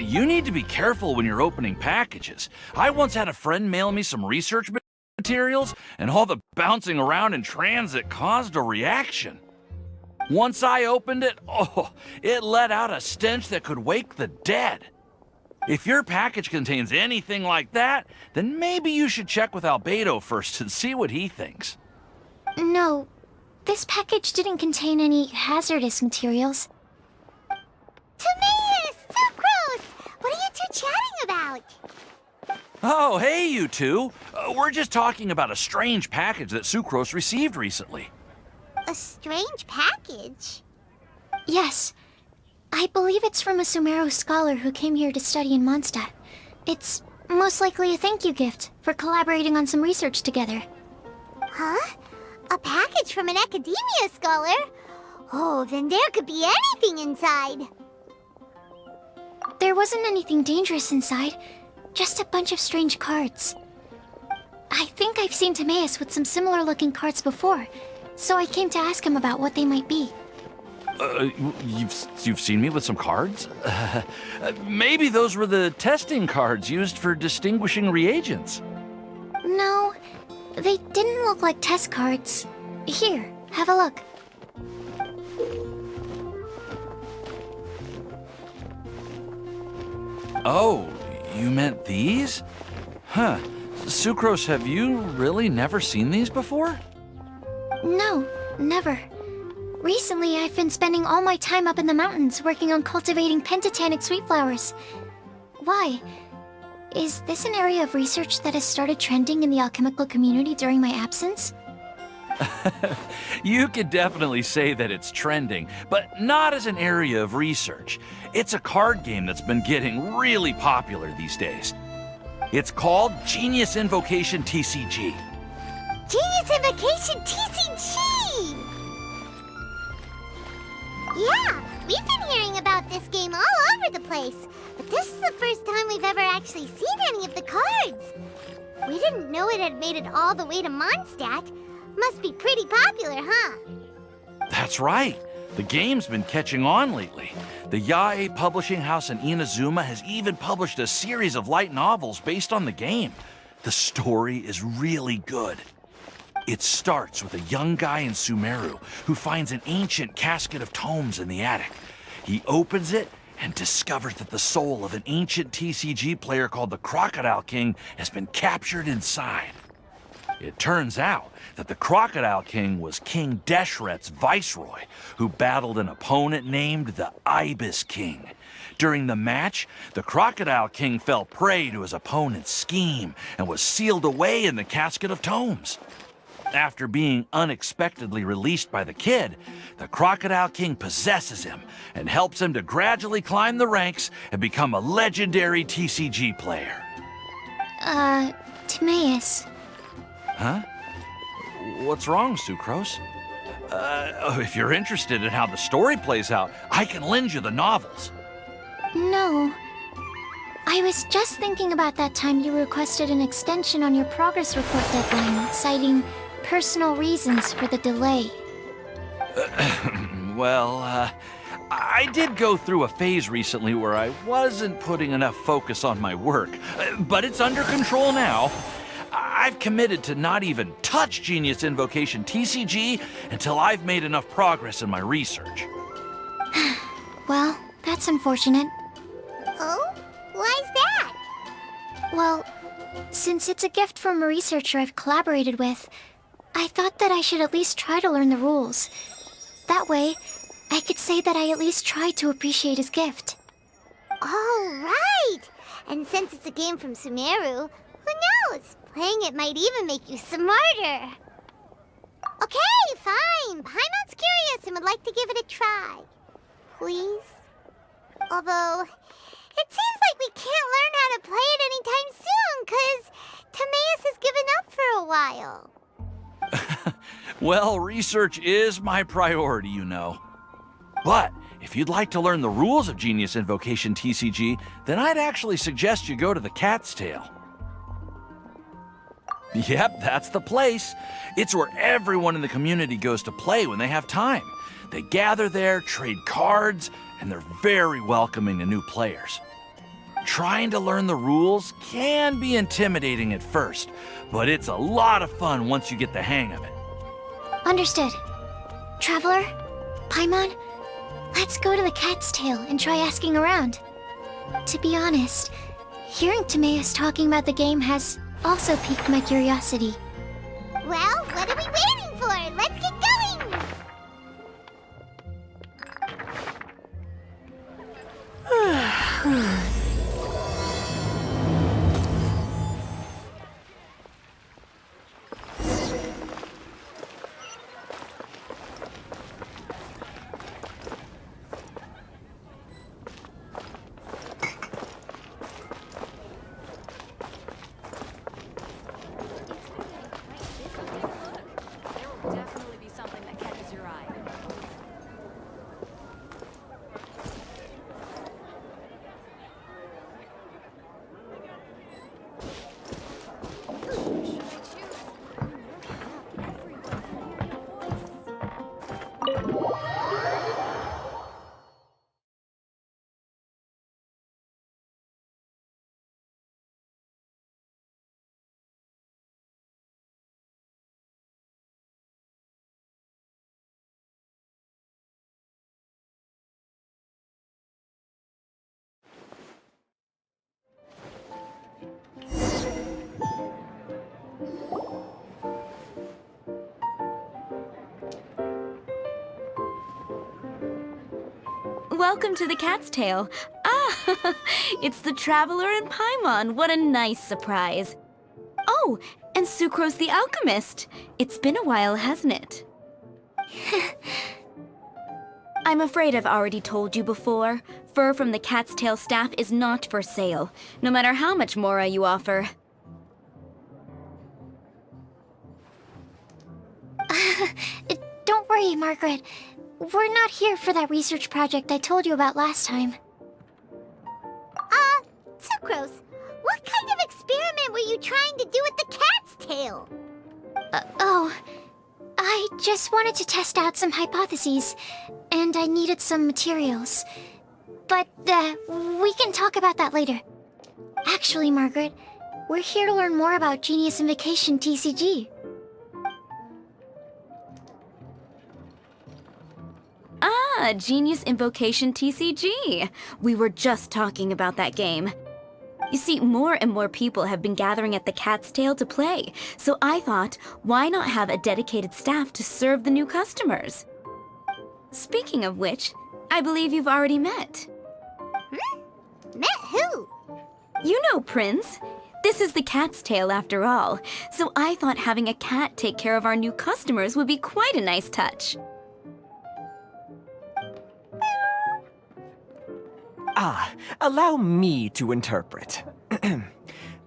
You need to be careful when you're opening packages. I once had a friend mail me some research materials, and all the bouncing around in transit caused a reaction. Once I opened it, it let out a stench that could wake the dead. If your package contains anything like that, then maybe you should check with Albedo first and see what he thinks. No, this package didn't contain any hazardous materials. Timaeus! Sucrose! What are you two chatting about? Oh, hey, you two. We're just talking about a strange package that Sucrose received recently. A strange package? Yes. I believe it's from a Sumeru scholar who came here to study in Mondstadt. It's most likely a thank you gift for collaborating on some research together. Huh? A package from an academia scholar? Oh, then there could be anything inside. There wasn't anything dangerous inside, just a bunch of strange cards. I think I've seen Timaeus with some similar looking cards before, so I came to ask him about what they might be. You've seen me with some cards? Maybe those were the testing cards used for distinguishing reagents. No, they didn't look like test cards. Here, have a look. Oh, you meant these? Huh. Sucrose, have you really never seen these before? No, never. Recently, I've been spending all my time up in the mountains working on cultivating pentatonic sweet flowers. Why? Is this an area of research that has started trending in the alchemical community during my absence? You could definitely say that it's trending, but not as an area of research. It's a card game that's been getting really popular these days. It's called Genius Invocation TCG. Genius Invokation TCG! Yeah, we've been hearing about this game all over the place, but this is the first time we've ever actually seen any of the cards. We didn't know it had made it all the way to Mondstadt. Must be pretty popular, huh? That's right. The game's been catching on lately. The Yae publishing house in Inazuma has even published a series of light novels based on the game. The story is really good. It starts with a young guy in Sumeru who finds an ancient casket of tomes in the attic. He opens it and discovers that the soul of an ancient TCG player called the Crocodile King has been captured inside. It turns out that the Crocodile King was King Deshret's viceroy, who battled an opponent named the Ibis King. During the match, the Crocodile King fell prey to his opponent's scheme and was sealed away in the casket of tomes. After being unexpectedly released by the kid, the Crocodile King possesses him and helps him to gradually climb the ranks and become a legendary TCG player. Timaeus. Huh? What's wrong, Sucrose? If you're interested in how the story plays out, I can lend you the novels. No. I was just thinking about that time you requested an extension on your progress report deadline, citing personal reasons for the delay. I did go through a phase recently where I wasn't putting enough focus on my work, but it's under control now. I've committed to not even touch Genius Invocation TCG until I've made enough progress in my research. Well, that's unfortunate. Oh? Why's that? Well, since it's a gift from a researcher I've collaborated with, I thought that I should at least try to learn the rules. That way, I could say that I at least tried to appreciate his gift. Oh, right! And since it's a game from Sumeru, who knows? Playing it might even make you smarter. Okay, fine. Paimon's curious and would like to give it a try. Please? Although, it seems like we can't learn how to play it anytime soon, 'cause Timaeus has given up for a while. Well, research is my priority, you know. But if you'd like to learn the rules of Genius Invocation TCG, then I'd actually suggest you go to the Cat's Tail. Yep, that's the place. It's where everyone in the community goes to play when they have time. They gather there, trade cards, and they're very welcoming to new players. Trying to learn the rules can be intimidating at first, but it's a lot of fun once you get the hang of it. Understood. Traveler? Paimon? Let's go to the Cat's Tail and try asking around. To be honest, hearing Timaeus talking about the game has also piqued my curiosity. Well, what are we waiting for? Let's get going! Definitely be something that catches your eye. Should I choose? Everyone can hear your voice. Welcome to the Cat's Tail. Ah, it's the Traveler and Paimon. What a nice surprise. Oh, and Sucrose the Alchemist. It's been a while, hasn't it? I'm afraid I've already told you before. Fur from the Cat's Tail staff is not for sale, no matter how much Mora you offer. Don't worry, Margaret. We're not here for that research project I told you about last time. Sucrose, what kind of experiment were you trying to do with the cat's tail? I just wanted to test out some hypotheses, and I needed some materials. But, we can talk about that later. Actually, Margaret, we're here to learn more about Genius Invocation TCG. Ah, Genius Invocation TCG. We were just talking about that game. You see, more and more people have been gathering at the Cat's Tail to play, so I thought, why not have a dedicated staff to serve the new customers? Speaking of which, I believe you've already met. Met who? You know Prince. This is the Cat's Tail after all, so I thought having a cat take care of our new customers would be quite a nice touch. Allow me to interpret.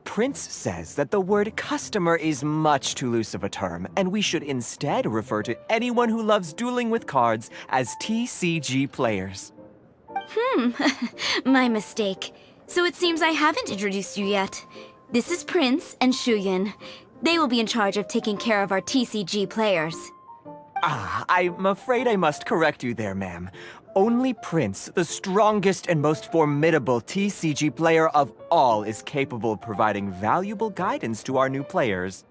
Prince says that the word customer is much too loose of a term, and we should instead refer to anyone who loves dueling with cards as TCG players. My mistake. So it seems I haven't introduced you yet. This is Prince and Shuyan. They will be in charge of taking care of our TCG players. I'm afraid I must correct you there, ma'am. Only Prince, the strongest and most formidable TCG player of all, is capable of providing valuable guidance to our new players.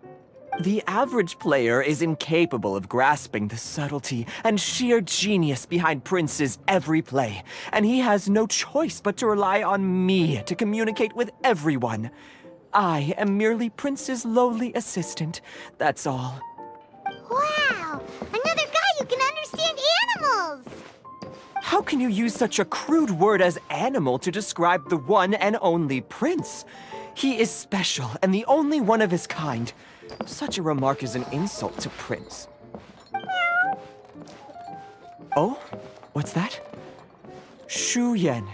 The average player is incapable of grasping the subtlety and sheer genius behind Prince's every play, and he has no choice but to rely on me to communicate with everyone. I am merely Prince's lowly assistant, that's all. Wow! Another guy who can understand animals! How can you use such a crude word as animal to describe the one and only Prince? He is special and the only one of his kind. Such a remark is an insult to Prince. Oh? What's that? Shuyan.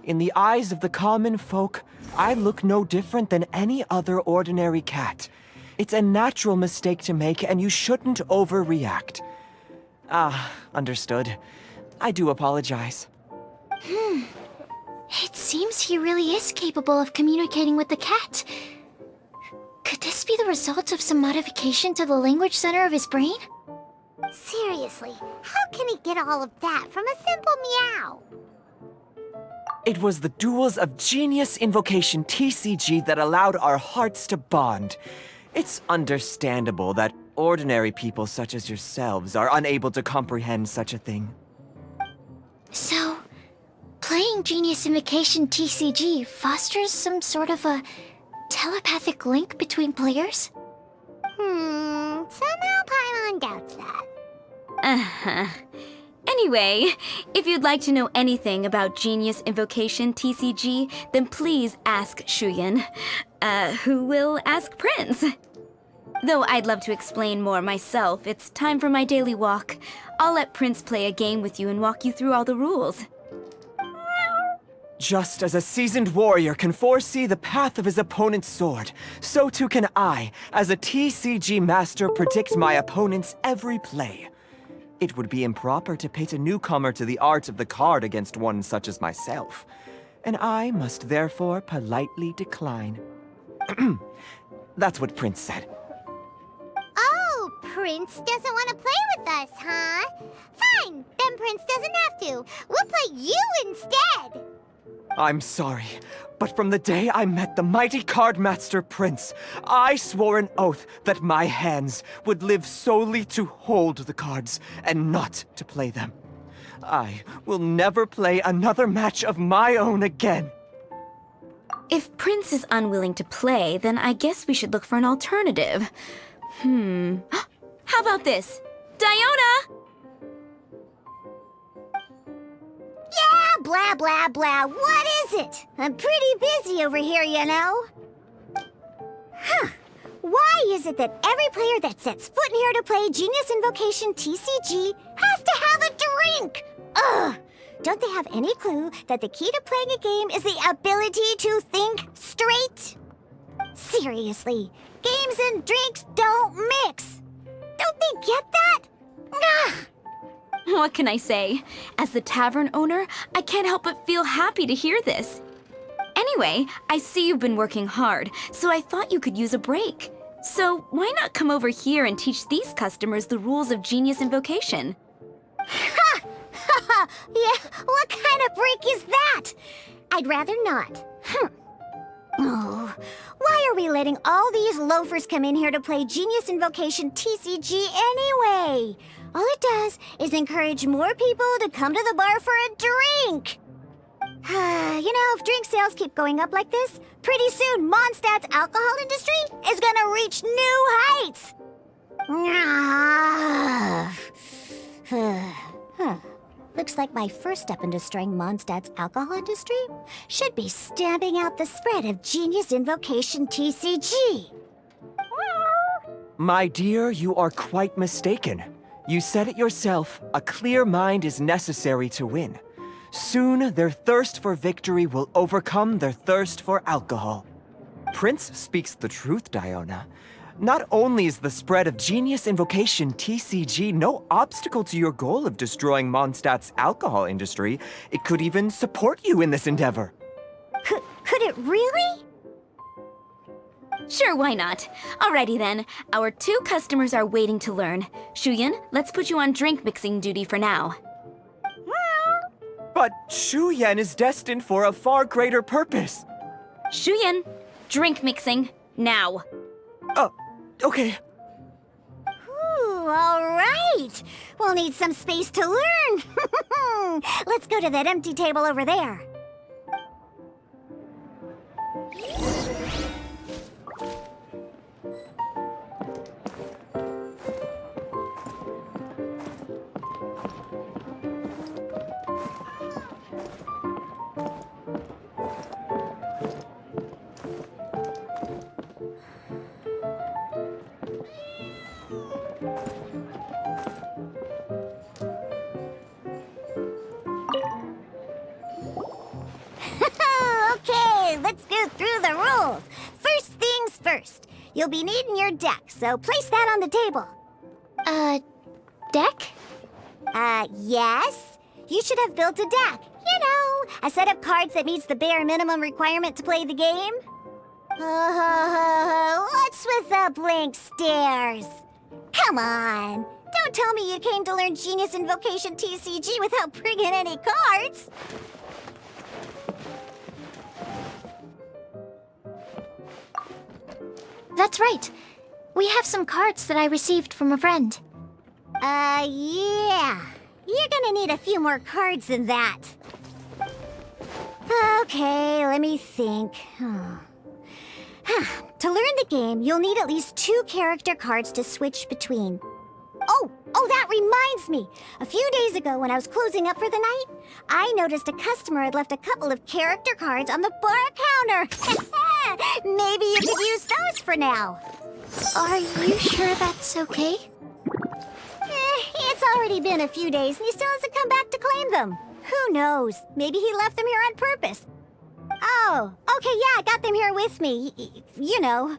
In the eyes of the common folk, I look no different than any other ordinary cat. It's a natural mistake to make, and you shouldn't overreact. Understood. I do apologize. It seems he really is capable of communicating with the cat. Could this be the result of some modification to the language center of his brain? Seriously, how can he get all of that from a simple meow? It was the duels of Genius Invocation TCG that allowed our hearts to bond. It's understandable that ordinary people such as yourselves are unable to comprehend such a thing. So, playing Genius Invocation TCG fosters some sort of a telepathic link between players? Somehow Paimon doubts that. Uh-huh. Anyway, if you'd like to know anything about Genius Invocation TCG, then please ask Shuyan, who will ask Prince. Though I'd love to explain more myself, it's time for my daily walk. I'll let Prince play a game with you and walk you through all the rules. Just as a seasoned warrior can foresee the path of his opponent's sword, so too can I, as a TCG master, predict my opponent's every play. It would be improper to pit a newcomer to the art of the card against one such as myself, and I must therefore politely decline. That's what Prince said. Oh, Prince doesn't want to play with us, huh? Fine, then Prince doesn't have to. We'll play you instead. I'm sorry, but from the day I met the mighty card master Prince, I swore an oath that my hands would live solely to hold the cards and not to play them. I will never play another match of my own again. If Prince is unwilling to play, then I guess we should look for an alternative. How about this? Diona! Yeah, blah, blah, blah. What is it? I'm pretty busy over here, you know. Why is it that every player that sets foot in here to play Genius Invocation TCG has to have a drink? Ugh! Don't they have any clue that the key to playing a game is the ability to think straight? Seriously, games and drinks don't mix. Don't they get that? Ugh! What can I say? As the tavern owner, I can't help but feel happy to hear this. Anyway, I see you've been working hard, so I thought you could use a break. So why not come over here and teach these customers the rules of Genius Invocation? Ha! Yeah, what kind of break is that? I'd rather not. Oh, why are we letting all these loafers come in here to play Genius Invocation TCG anyway? All it does is encourage more people to come to the bar for a drink. You know, if drink sales keep going up like this, pretty soon Mondstadt's alcohol industry is gonna reach new heights. Looks like my first step in destroying Mondstadt's alcohol industry should be stamping out the spread of Genius Invocation TCG. My dear, you are quite mistaken. You said it yourself, a clear mind is necessary to win. Soon, their thirst for victory will overcome their thirst for alcohol. Prince speaks the truth, Diona. Not only is the spread of Genius Invocation TCG no obstacle to your goal of destroying Mondstadt's alcohol industry, it could even support you in this endeavor. Could it really? Sure, why not? Alrighty then, our 2 customers are waiting to learn. Shuyan, let's put you on drink mixing duty for now. But Shu Yan is destined for a far greater purpose. Shuyan, drink mixing, now. Okay. Ooh, all right. We'll need some space to learn. Let's go to that empty table over there. Okay, let's go through the rules. First things first. You'll be needing your deck, so place that on the table. Deck? Yes. You should have built a deck. You know, a set of cards that meets the bare minimum requirement to play the game. What's with the blank stares? Come on. Don't tell me you came to learn Genius Invocation TCG without bringing any cards. That's right. We have some cards that I received from a friend. Yeah. You're gonna need a few more cards than that. Okay, let me think. To learn the game, you'll need at least 2 character cards to switch between. Oh, that reminds me! A few days ago, when I was closing up for the night, I noticed a customer had left a couple of character cards on the bar counter. Maybe you could use those for now. Are you sure that's okay? It's already been a few days and he still hasn't come back to claim them. Who knows? Maybe he left them here on purpose. Oh, okay, yeah, I got them here with me. You know,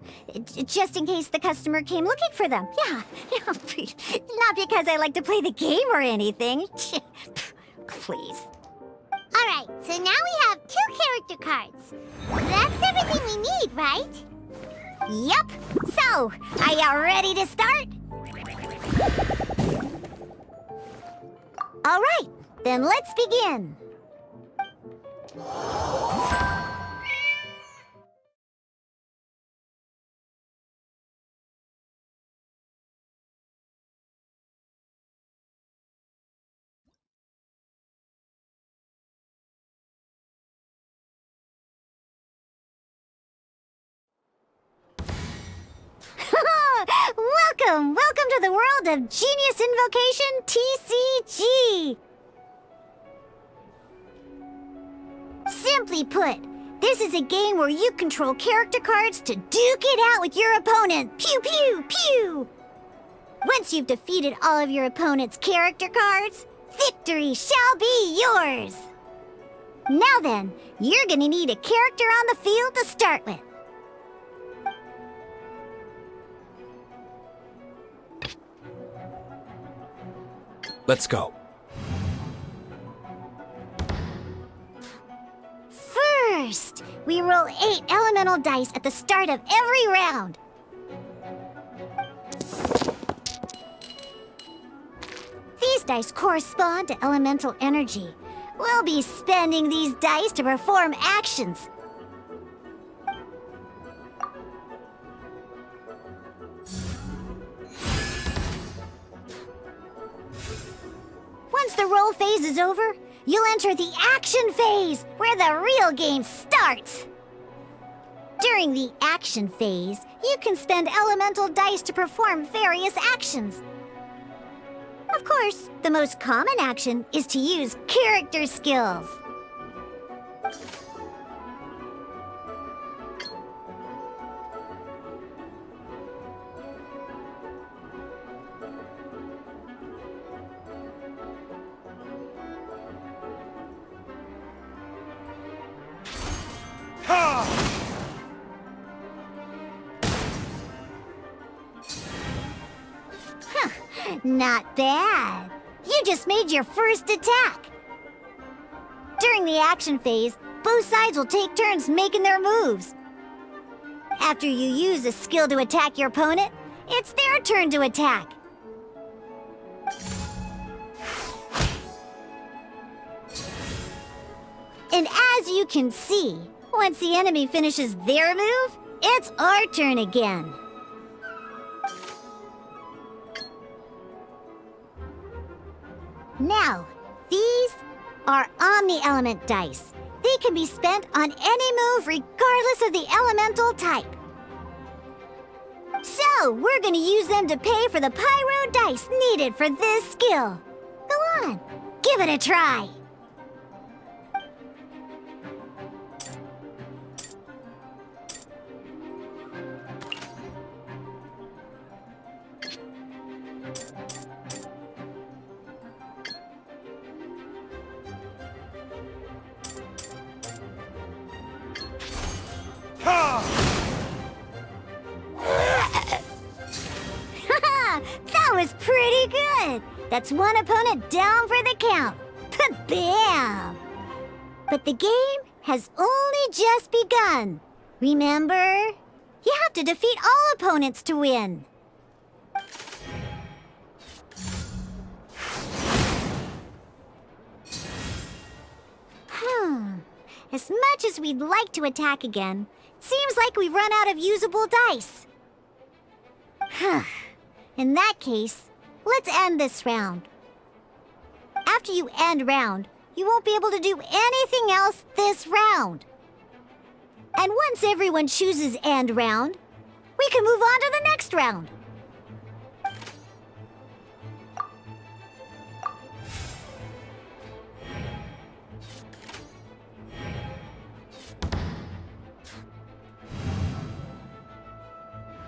just in case the customer came looking for them. Yeah, not because I like to play the game or anything. Please. Alright, so now we have 2 character cards. That's everything we need, right? Yup. So, are you ready to start? Alright, then let's begin. Welcome to the world of Genius Invocation TCG! Simply put, this is a game where you control character cards to duke it out with your opponent. Pew, pew, pew! Once you've defeated all of your opponent's character cards, victory shall be yours! Now then, you're gonna need a character on the field to start with. Let's go. First, we roll 8 elemental dice at the start of every round. These dice correspond to elemental energy. We'll be spending these dice to perform actions. Once the roll phase is over, you'll enter the action phase, where the real game starts. During the action phase, you can spend elemental dice to perform various actions. Of course, the most common action is to use character skills. Not bad. You just made your first attack. During the action phase, both sides will take turns making their moves. After you use a skill to attack your opponent, it's their turn to attack. And as you can see, once the enemy finishes their move, it's our turn again. Now, these are Omni-Element dice. They can be spent on any move regardless of the elemental type. So, we're gonna use them to pay for the pyro dice needed for this skill. Go on, give it a try. That was pretty good. That's one opponent down for the count. Bam! But the game has only just begun. Remember? You have to defeat all opponents to win. As much as we'd like to attack again, it seems like we've run out of usable dice. In that case, let's end this round. After you end round, you won't be able to do anything else this round. And once everyone chooses end round, we can move on to the next round.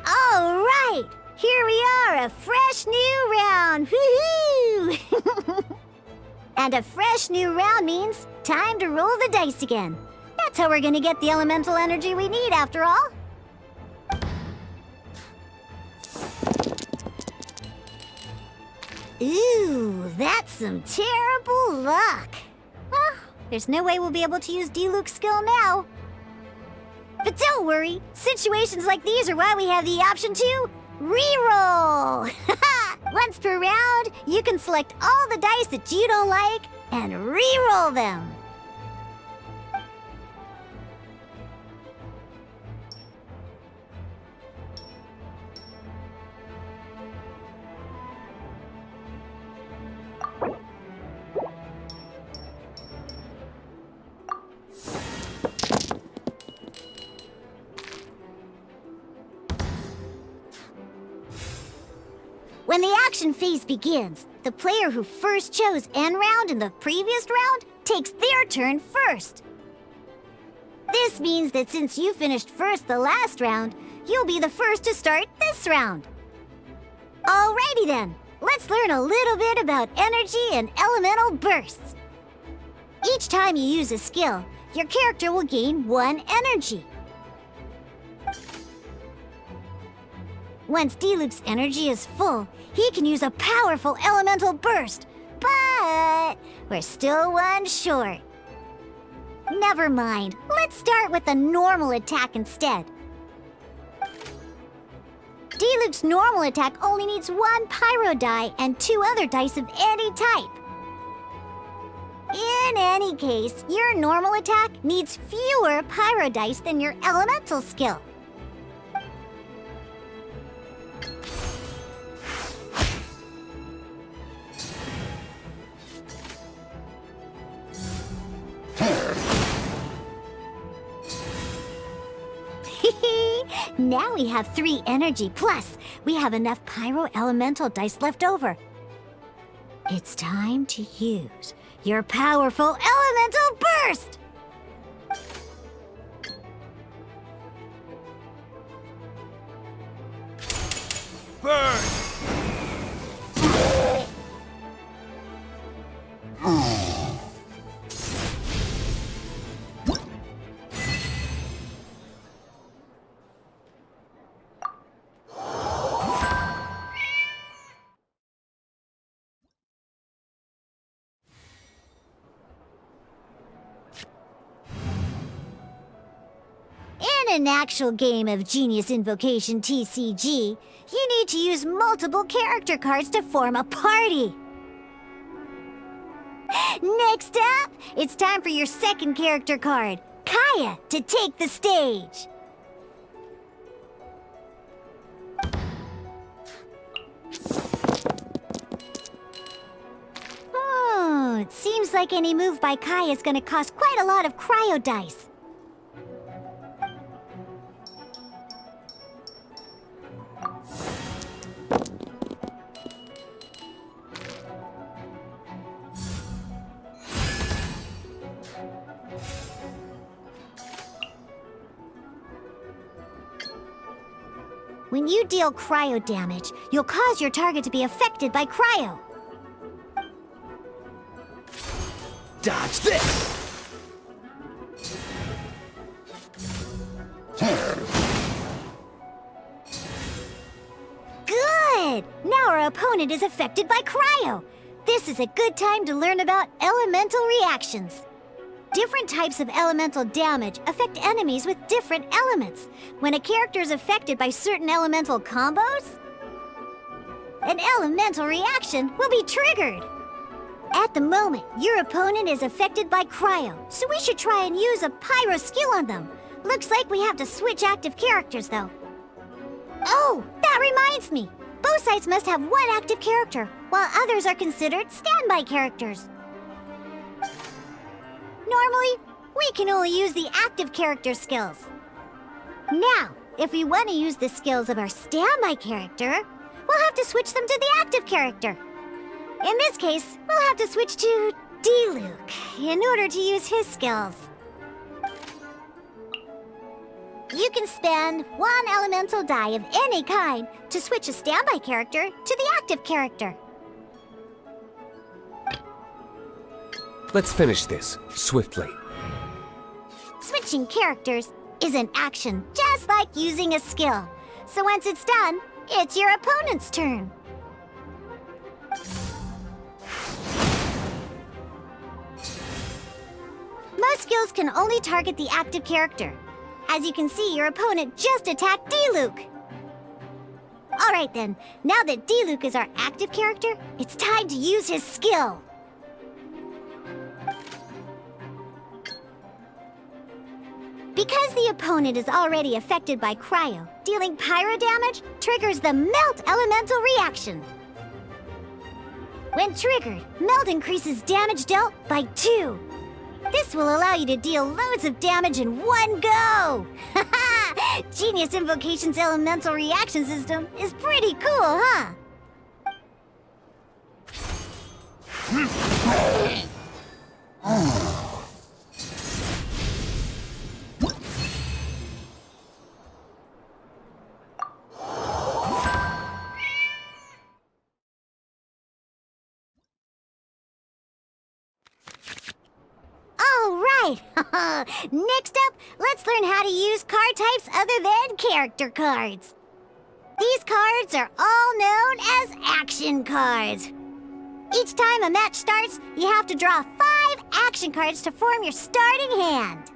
All right, here we are, a fresh new round. Woohoo! And a fresh new round means time to roll the dice again. That's how we're gonna get the elemental energy we need, after all. Ooh, that's some terrible luck. Well, there's no way we'll be able to use D-Luke's skill now. But don't worry, situations like these are why we have the option to reroll. Once per round, you can select all the dice that you don't like and reroll them. When the action phase begins, the player who first chose end round in the previous round takes their turn first. This means that since you finished first the last round, you'll be the first to start this round. Alrighty then, let's learn a little bit about energy and elemental bursts. Each time you use a skill, your character will gain 1 energy. Once D-Luke's energy is full, he can use a powerful elemental burst, but we're still 1 short. Never mind, let's start with a normal attack instead. D-Luke's normal attack only needs 1 pyro die and 2 other dice of any type. In any case, your normal attack needs fewer pyro dice than your elemental skill. Now we have 3 energy, plus we have enough pyro elemental dice left over. It's time to use your powerful elemental burst! Burn! In an actual game of Genius Invocation TCG, you need to use multiple character cards to form a party. Next up, it's time for your second character card, Kaya, to take the stage. Oh, it seems like any move by Kaya is gonna cost quite a lot of cryo dice. When you deal cryo damage, you'll cause your target to be affected by cryo. Dodge this! Good! Now our opponent is affected by cryo. This is a good time to learn about elemental reactions. Different types of elemental damage affect enemies with different elements. When a character is affected by certain elemental combos, an elemental reaction will be triggered. At the moment, your opponent is affected by cryo, so we should try and use a pyro skill on them. Looks like we have to switch active characters, though. Oh, that reminds me. Both sides must have one active character, while others are considered standby characters. Normally, we can only use the active character skills. Now, if we want to use the skills of our standby character, we'll have to switch them to the active character. In this case, we'll have to switch to D-Luke in order to use his skills. You can spend one elemental die of any kind to switch a standby character to the active character. Let's finish this, swiftly. Switching characters is an action, just like using a skill. So once it's done, it's your opponent's turn. Most skills can only target the active character. As you can see, your opponent just attacked D-Luke. Alright then, now that D-Luke is our active character, it's time to use his skill. Because the opponent is already affected by cryo, dealing pyro damage triggers the Melt Elemental reaction. When triggered, Melt increases damage dealt by 2. This will allow you to deal loads of damage in one go! Haha! Genius Invocation's elemental reaction system is pretty cool, huh? Alright! Next up, let's learn how to use card types other than character cards. These cards are all known as action cards. Each time a match starts, you have to draw 5 action cards to form your starting hand.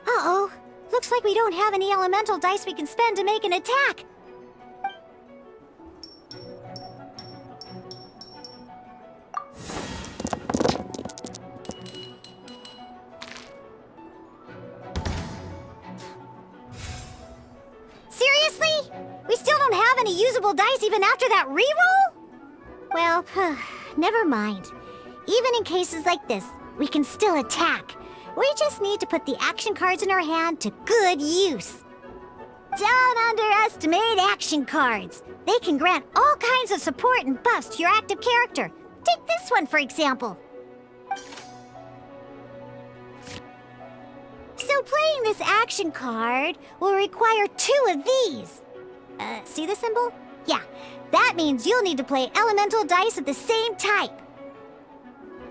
Uh-oh. Looks like we don't have any elemental dice we can spend to make an attack. Seriously? We still don't have any usable dice even after that reroll? Well, never mind. Even in cases like this, we can still attack. We just need to put the action cards in our hand to good use. Don't underestimate action cards. They can grant all kinds of support and buffs to your active character. Take this one, for example. So playing this action card will require 2 of these. See the symbol? Yeah, that means you'll need to play elemental dice of the same type.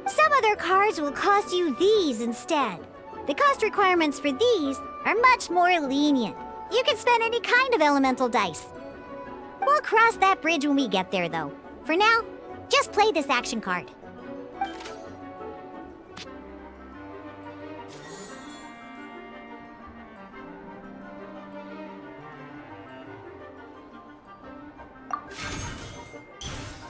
Some other cards will cost you these instead. The cost requirements for these are much more lenient. You can spend any kind of elemental dice. We'll cross that bridge when we get there, though. For now, just play this action card.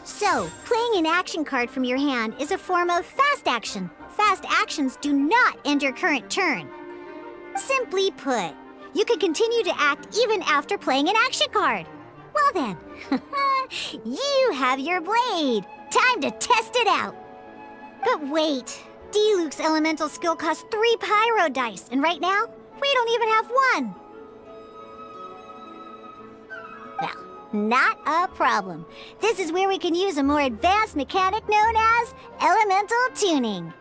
So, playing an action card from your hand is a form of fast action. Fast actions do not end your current turn. Simply put, you can continue to act even after playing an action card. Well then, you have your blade. Time to test it out. But wait, D-Luke's elemental skill costs 3 pyro dice, and right now, we don't even have 1. Well, not a problem. This is where we can use a more advanced mechanic known as elemental tuning.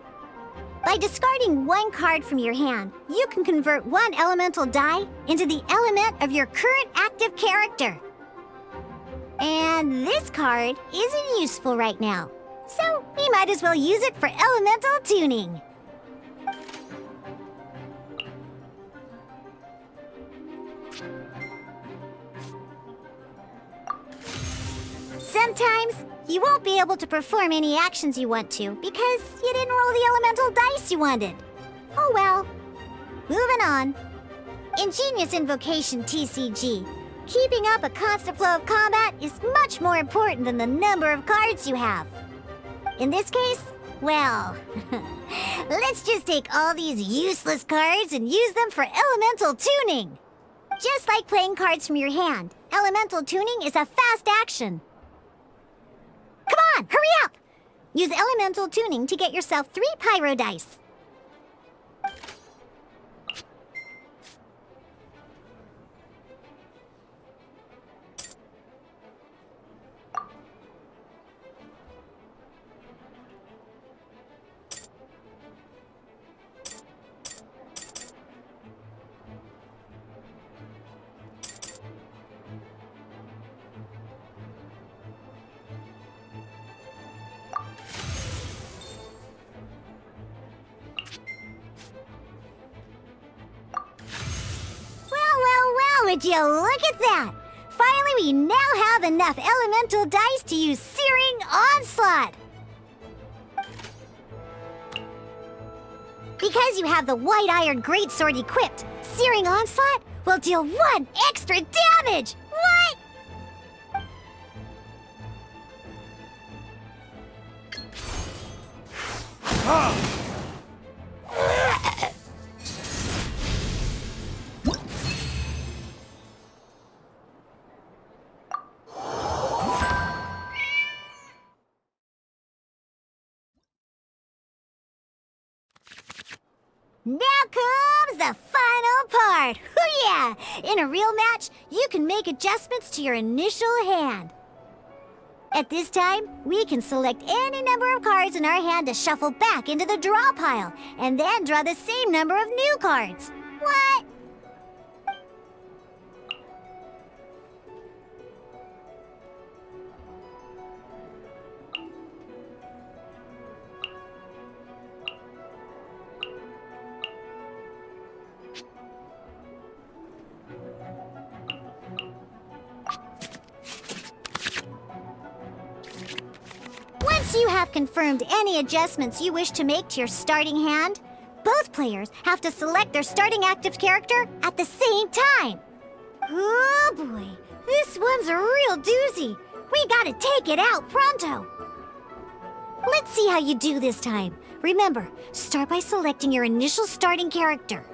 By discarding 1 card from your hand, you can convert 1 elemental die into the element of your current active character. And this card isn't useful right now, so we might as well use it for elemental tuning. Sometimes, you won't be able to perform any actions you want to because you didn't roll the elemental dice you wanted. Oh well. Moving on. In Genius Invocation TCG, keeping up a constant flow of combat is much more important than the number of cards you have. In this case, well, let's just take all these useless cards and use them for elemental tuning. Just like playing cards from your hand, elemental tuning is a fast action. Come on, hurry up! Use elemental tuning to get yourself 3 pyro dice. Would you look at that? Finally, we now have enough elemental dice to use Searing Onslaught. Because you have the White Iron Greatsword equipped, Searing Onslaught will deal 1 extra damage. What? Now comes the final part! Hoo yeah! In a real match, you can make adjustments to your initial hand. At this time, we can select any number of cards in our hand to shuffle back into the draw pile, and then draw the same number of new cards. What? Once you have confirmed any adjustments you wish to make to your starting hand, both players have to select their starting active character at the same time. Oh boy, this one's a real doozy. We gotta take it out pronto. Let's see how you do this time. Remember, start by selecting your initial starting character.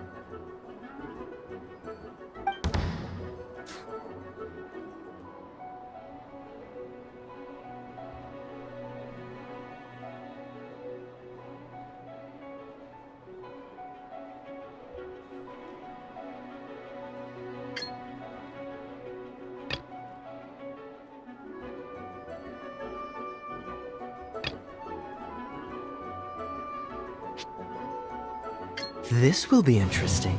This will be interesting.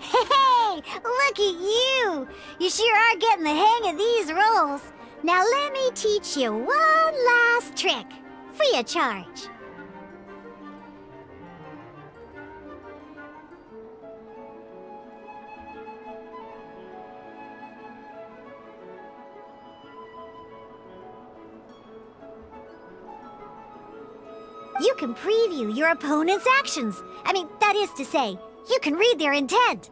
Hey, look at you! You sure are getting the hang of these rolls. Now let me teach you one last trick, free of charge. You can preview your opponent's actions. I mean, that is to say, you can read their intent.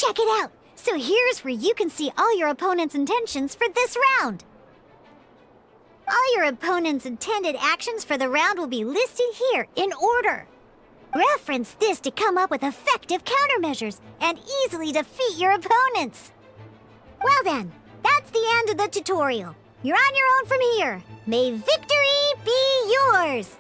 Check it out! So here's where you can see all your opponent's intentions for this round. All your opponent's intended actions for the round will be listed here in order. Reference this to come up with effective countermeasures and easily defeat your opponents. Well then, that's the end of the tutorial. You're on your own from here. May victory be yours!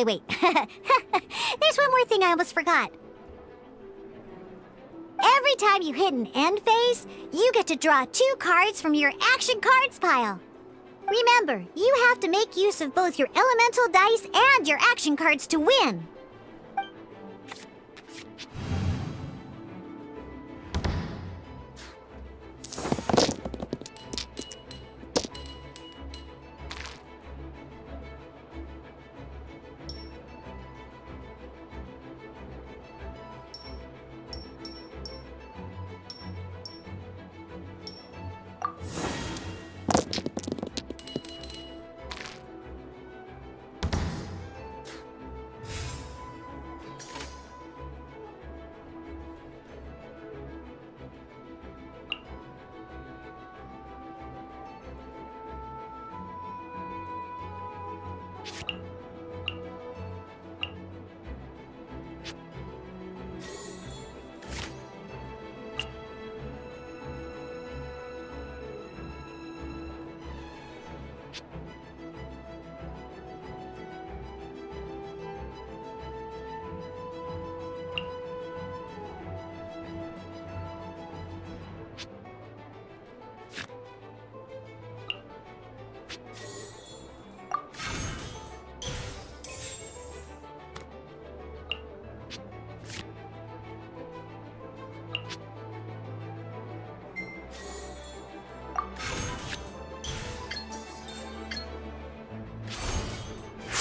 Wait. There's one more thing I almost forgot. Every time you hit an end phase, you get to draw 2 cards from your action cards pile. Remember, you have to make use of both your elemental dice and your action cards to win.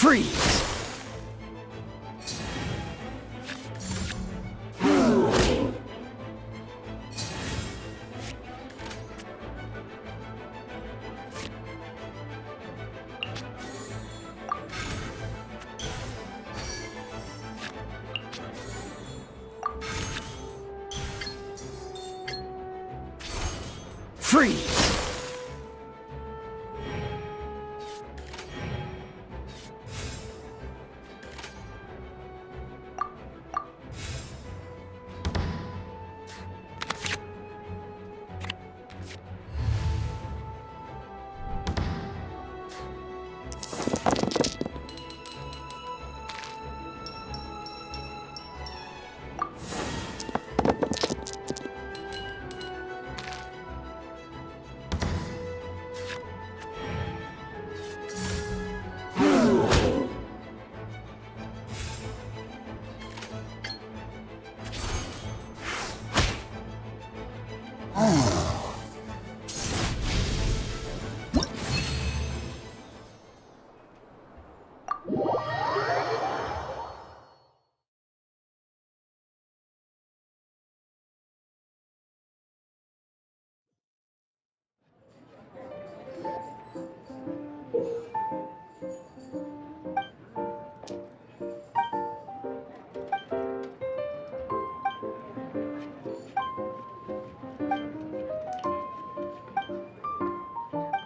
Freeze! Freeze!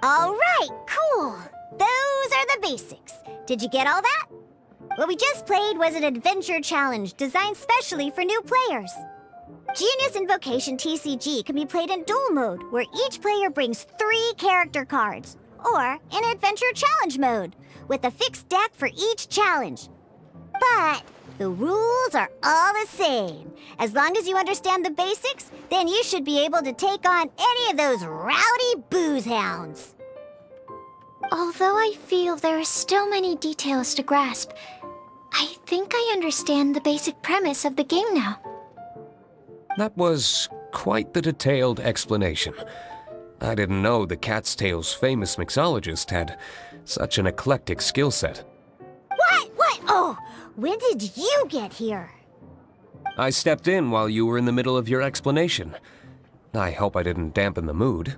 All right, cool. Those are the basics. Did you get all that? What we just played was an adventure challenge designed specially for new players. Genius Invocation TCG can be played in duel mode, where each player brings 3 character cards, or in Adventure Challenge mode, with a fixed deck for each challenge. But the rules are all the same. As long as you understand the basics, then you should be able to take on any of those rowdy booze hounds. Although I feel there are still many details to grasp, I think I understand the basic premise of the game now. That was quite the detailed explanation. I didn't know the Cat's Tail's famous mixologist had such an eclectic skill set. What? Oh, when did you get here? I stepped in while you were in the middle of your explanation. I hope I didn't dampen the mood.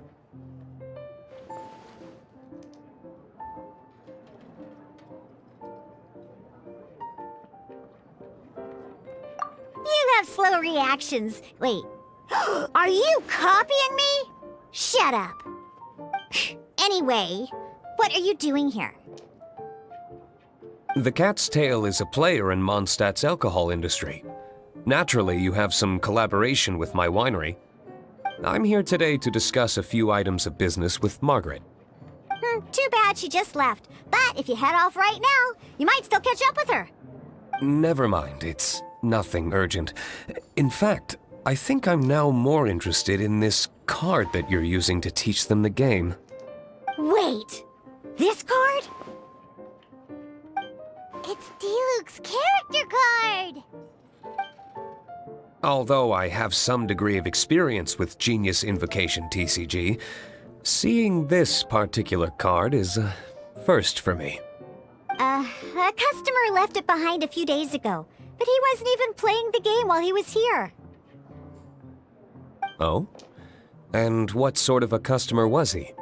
You have slow reactions. Wait, are you copying me? Shut up. Anyway, what are you doing here? The Cat's Tail is a player in Mondstadt's alcohol industry. Naturally, you have some collaboration with my winery. I'm here today to discuss a few items of business with Margaret. Too bad she just left. But if you head off right now, you might still catch up with her. Never mind, it's nothing urgent. In fact, I think I'm now more interested in this card that you're using to teach them the game. Wait, this card? It's D-Luke's character card! Although I have some degree of experience with Genius Invocation TCG, seeing this particular card is a first for me. A customer left it behind a few days ago, but he wasn't even playing the game while he was here. Oh? And what sort of a customer was he?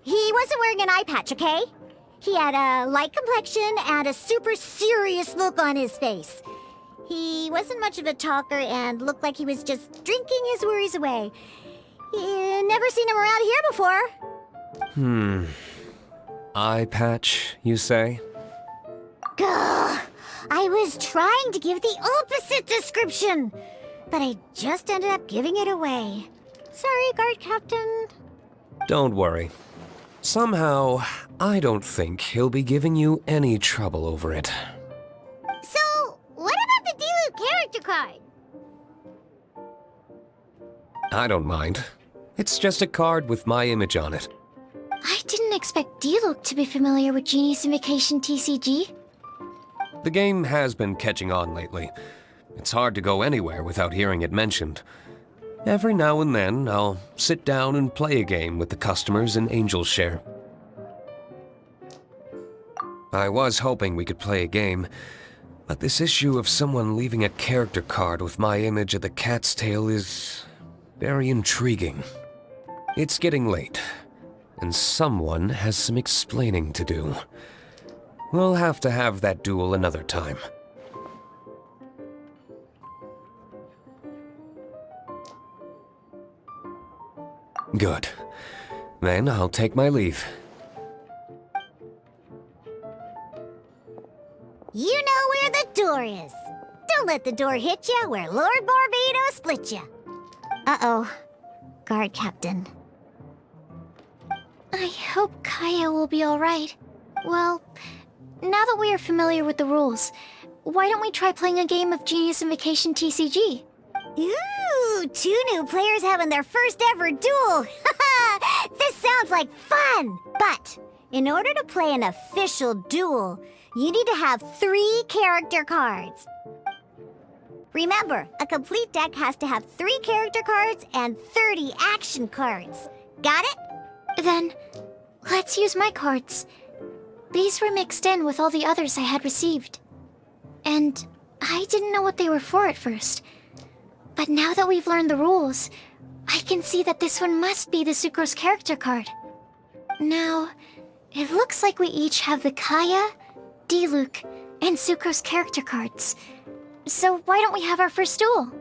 He wasn't wearing an eye patch, okay? He had a light complexion and a super serious look on his face. He wasn't much of a talker and looked like he was just drinking his worries away. Never seen him around here before. Eye patch, you say? Gah! I was trying to give the opposite description, but I just ended up giving it away. Sorry, guard captain. Don't worry. Somehow, I don't think he'll be giving you any trouble over it. So, what about the D-Luke character card? I don't mind. It's just a card with my image on it. I didn't expect D-Luke to be familiar with Genius Invocation TCG. The game has been catching on lately. It's hard to go anywhere without hearing it mentioned. Every now and then, I'll sit down and play a game with the customers in Angel's Share. I was hoping we could play a game, but this issue of someone leaving a character card with my image of the Cat's Tail is very intriguing. It's getting late, and someone has some explaining to do. We'll have to have that duel another time. Good. Then I'll take my leave. You know where the door is. Don't let the door hit you where Lord Barbados split you. Uh-oh. Guard captain. I hope Kaya will be alright. Well, now that we are familiar with the rules, why don't we try playing a game of Genius Invocation TCG? Ooh, 2 new players having their first ever duel. This sounds like fun. But in order to play an official duel, you need to have 3 character cards. Remember, a complete deck has to have 3 character cards and 30 action cards. Got it? Then, let's use my cards. These were mixed in with all the others I had received. And I didn't know what they were for at first. But now that we've learned the rules, I can see that this one must be the Sucrose character card. Now, it looks like we each have the Kaya, D-Luke, and Sucrose character cards. So why don't we have our first duel?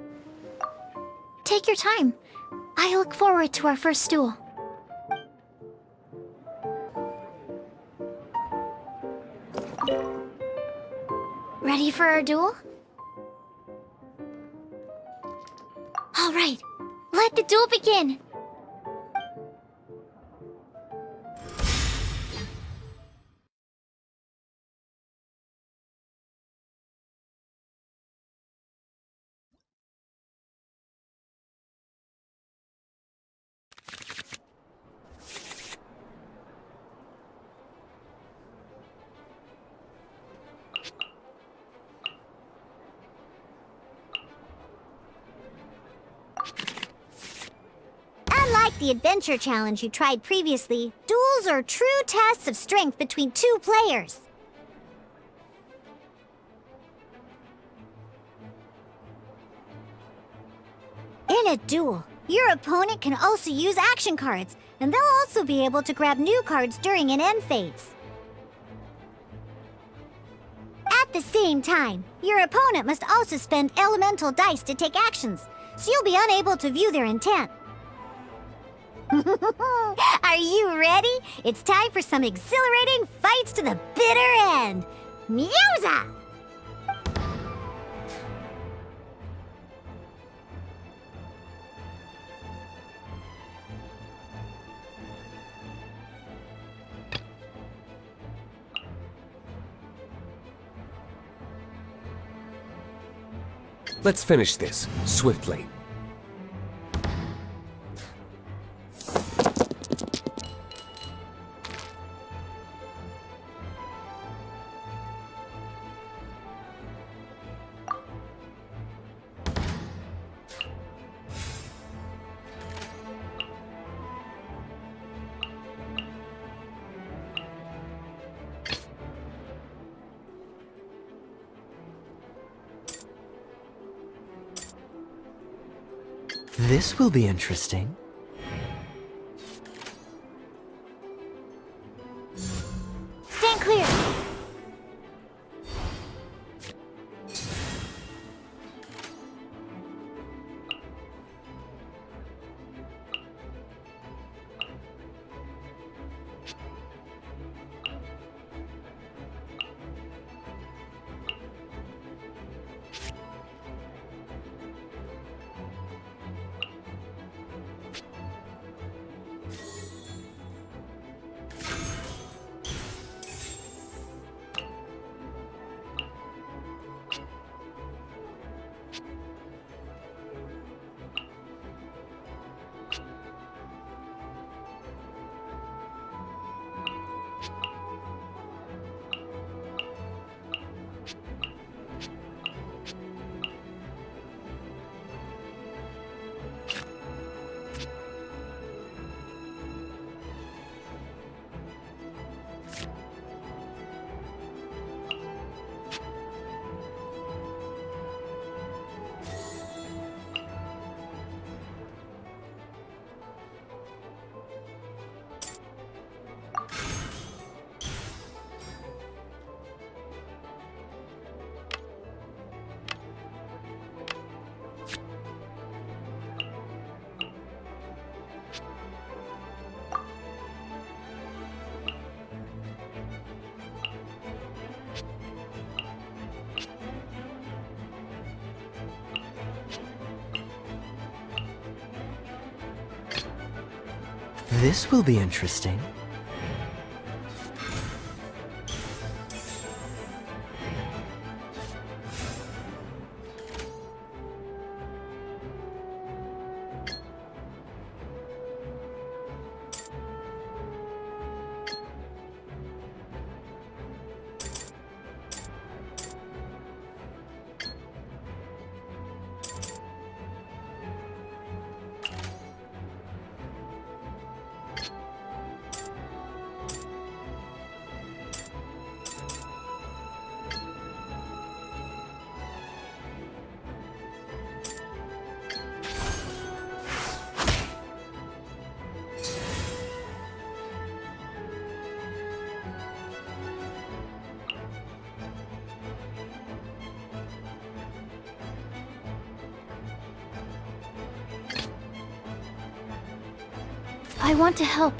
Take your time. I look forward to our first duel. Ready for our duel? All right, let the duel begin. Unlike the adventure challenge you tried previously, duels are true tests of strength between two players. In a duel, your opponent can also use action cards, and they'll also be able to grab new cards during an end phase. At the same time, your opponent must also spend elemental dice to take actions, so you'll be unable to view their intent. Are you ready? It's time for some exhilarating fights to the bitter end. Musa! Let's finish this, swiftly. This will be interesting. Stand clear. This will be interesting. I want to help.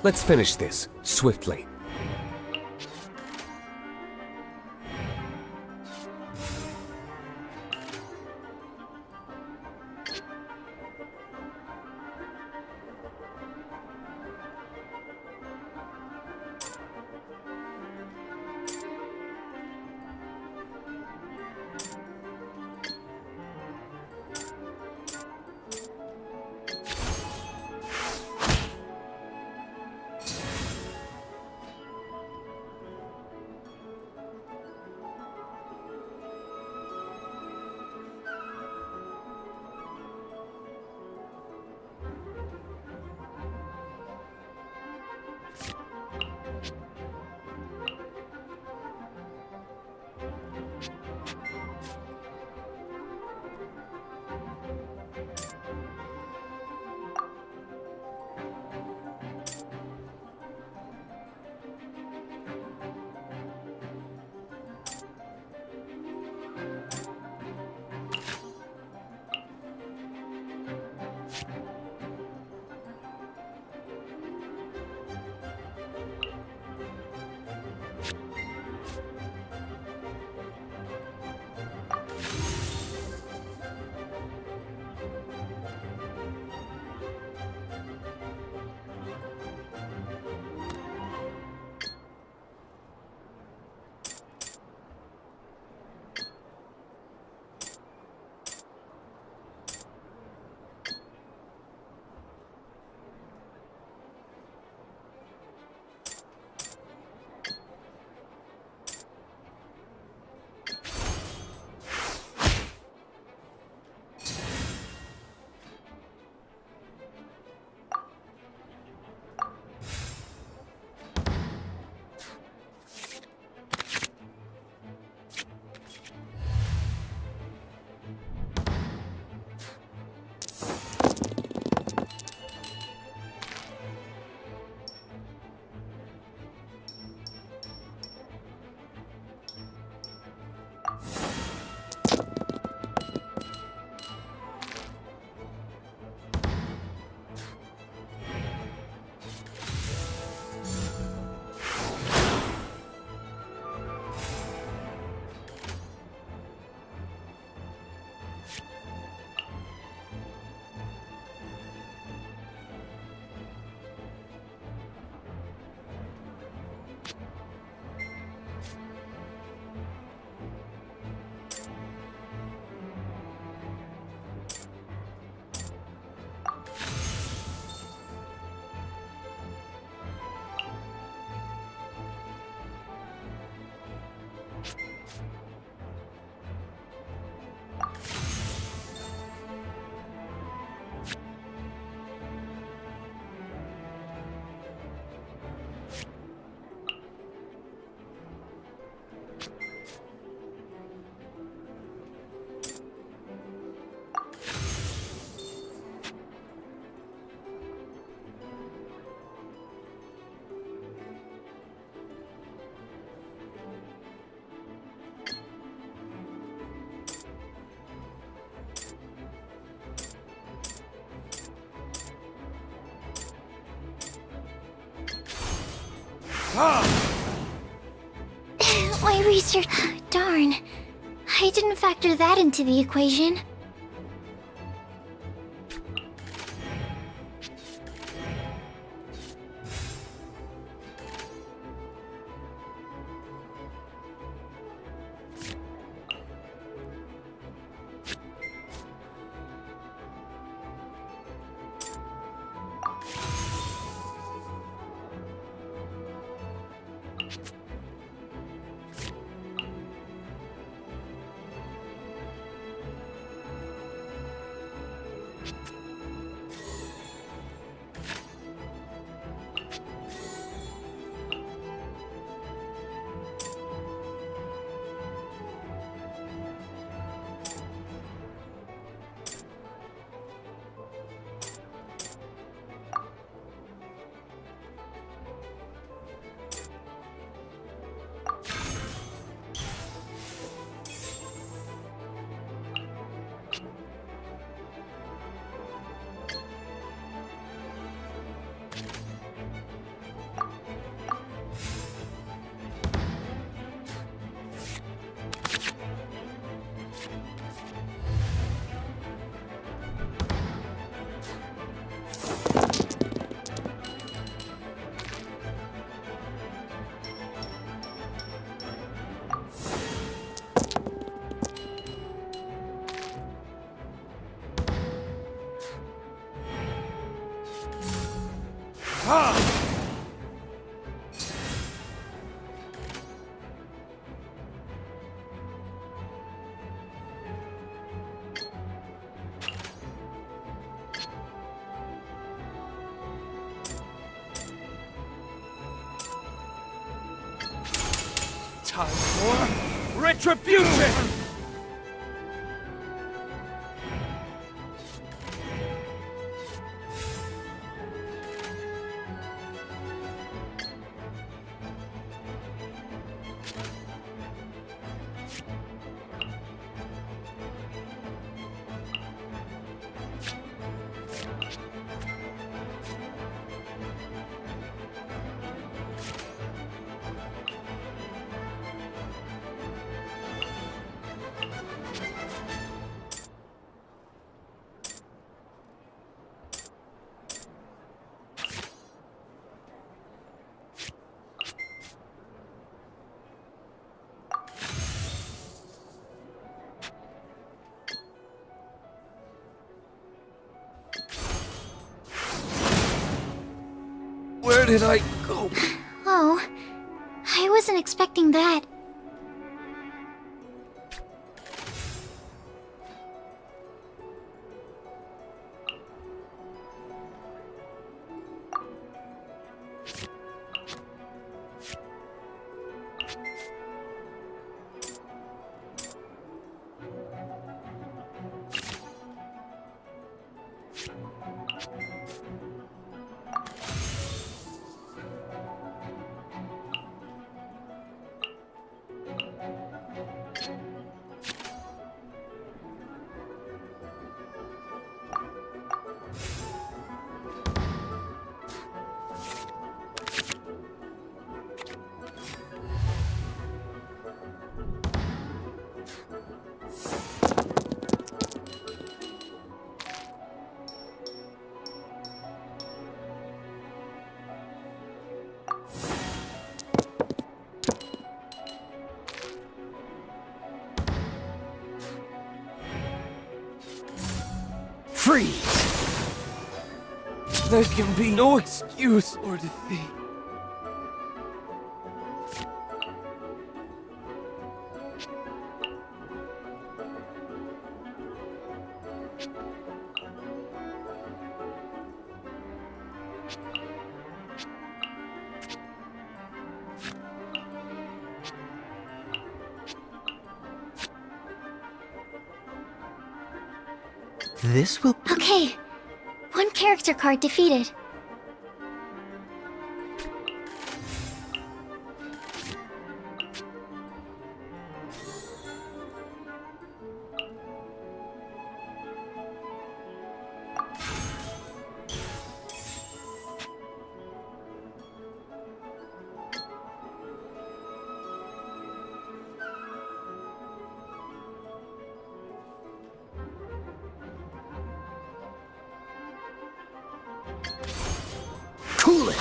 Let's finish this, swiftly. My research... Darn. I didn't factor that into the equation. Time for retribution! Where did I go? Oh, I wasn't expecting that. Freeze! There can be no excuse or defeat. This will... Okay, one character card defeated. Cool it!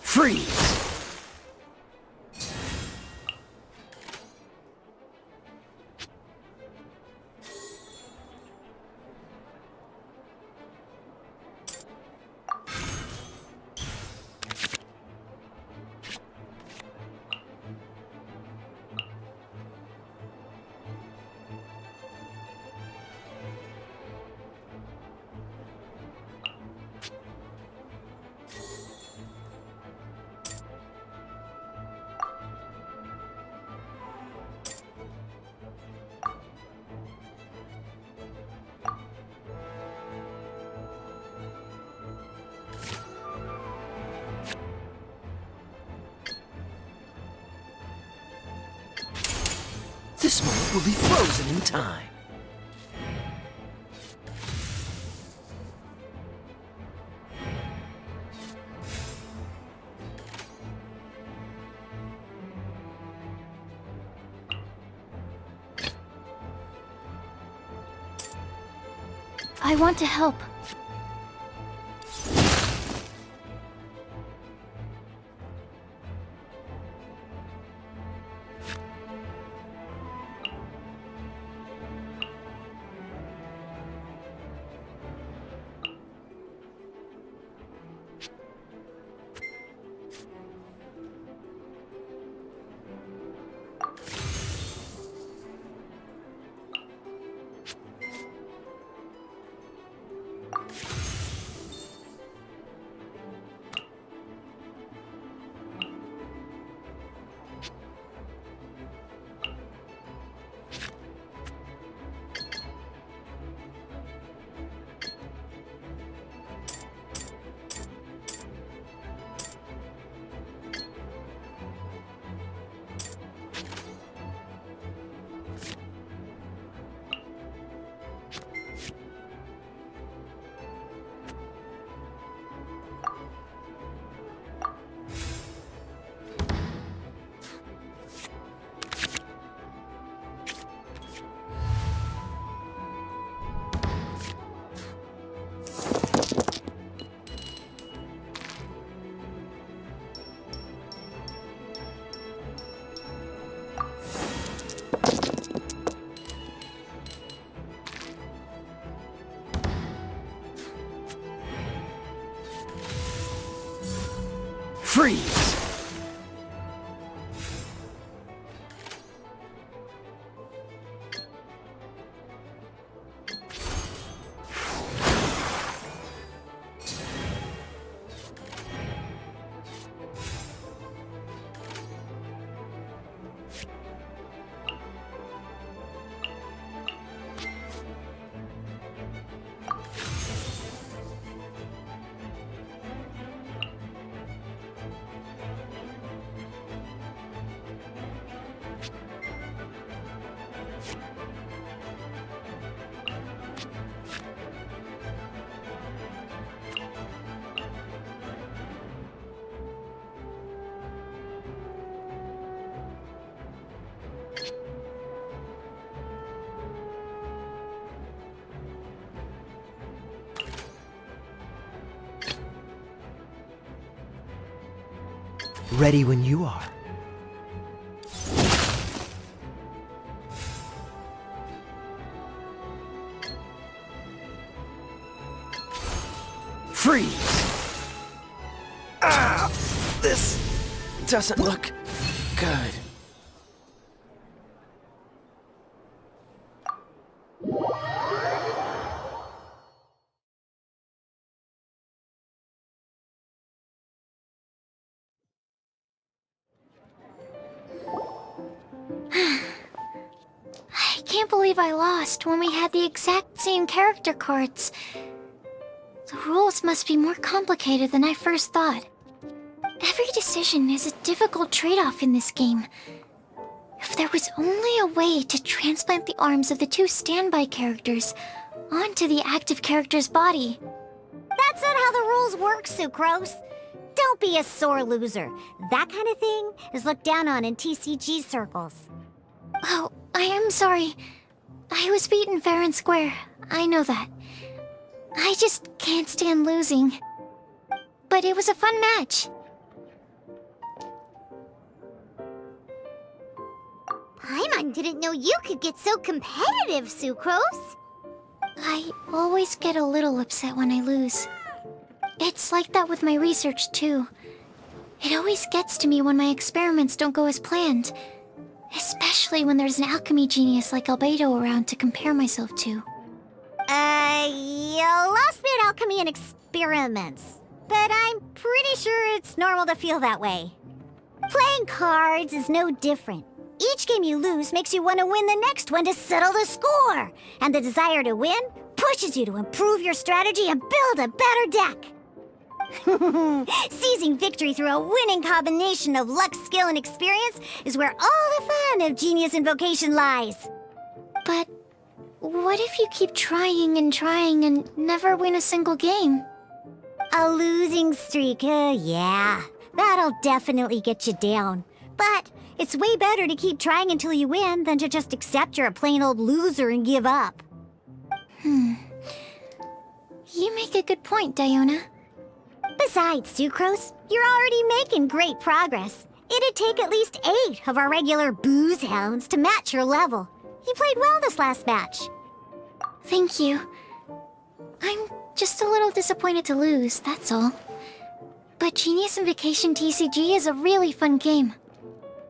Freeze! This moment will be frozen in time. I want to help. Freeze! Ready when you are. Freeze! Ah! This doesn't look good. I can't believe I lost when we had the exact same character cards. The rules must be more complicated than I first thought. Every decision is a difficult trade-off in this game. If there was only a way to transplant the arms of the two standby characters onto the active character's body. That's not how the rules work, Sucrose. Don't be a sore loser. That kind of thing is looked down on in TCG circles. Oh, I am sorry. I was beaten fair and square. I know that. I just can't stand losing. But it was a fun match. Paimon didn't know you could get so competitive, Sucrose. I always get a little upset when I lose. It's like that with my research, too. It always gets to me when my experiments don't go as planned. Especially when there's an alchemy genius like Albedo around to compare myself to. You lost me at alchemy and experiments. But I'm pretty sure it's normal to feel that way. Playing cards is no different. Each game you lose makes you want to win the next one to settle the score. And the desire to win pushes you to improve your strategy and build a better deck. Seizing victory through a winning combination of luck, skill, and experience is where all the fun of Genius Invocation lies. But what if you keep trying and never win a single game? A losing streak, yeah. That'll definitely get you down. But it's way better to keep trying until you win than to just accept you're a plain old loser and give up. You make a good point, Diona. Besides, Sucrose, you're already making great progress. It'd take at least 8 of our regular booze hounds to match your level. You played well this last match. Thank you. I'm just a little disappointed to lose, that's all. But Genius Invocation TCG is a really fun game.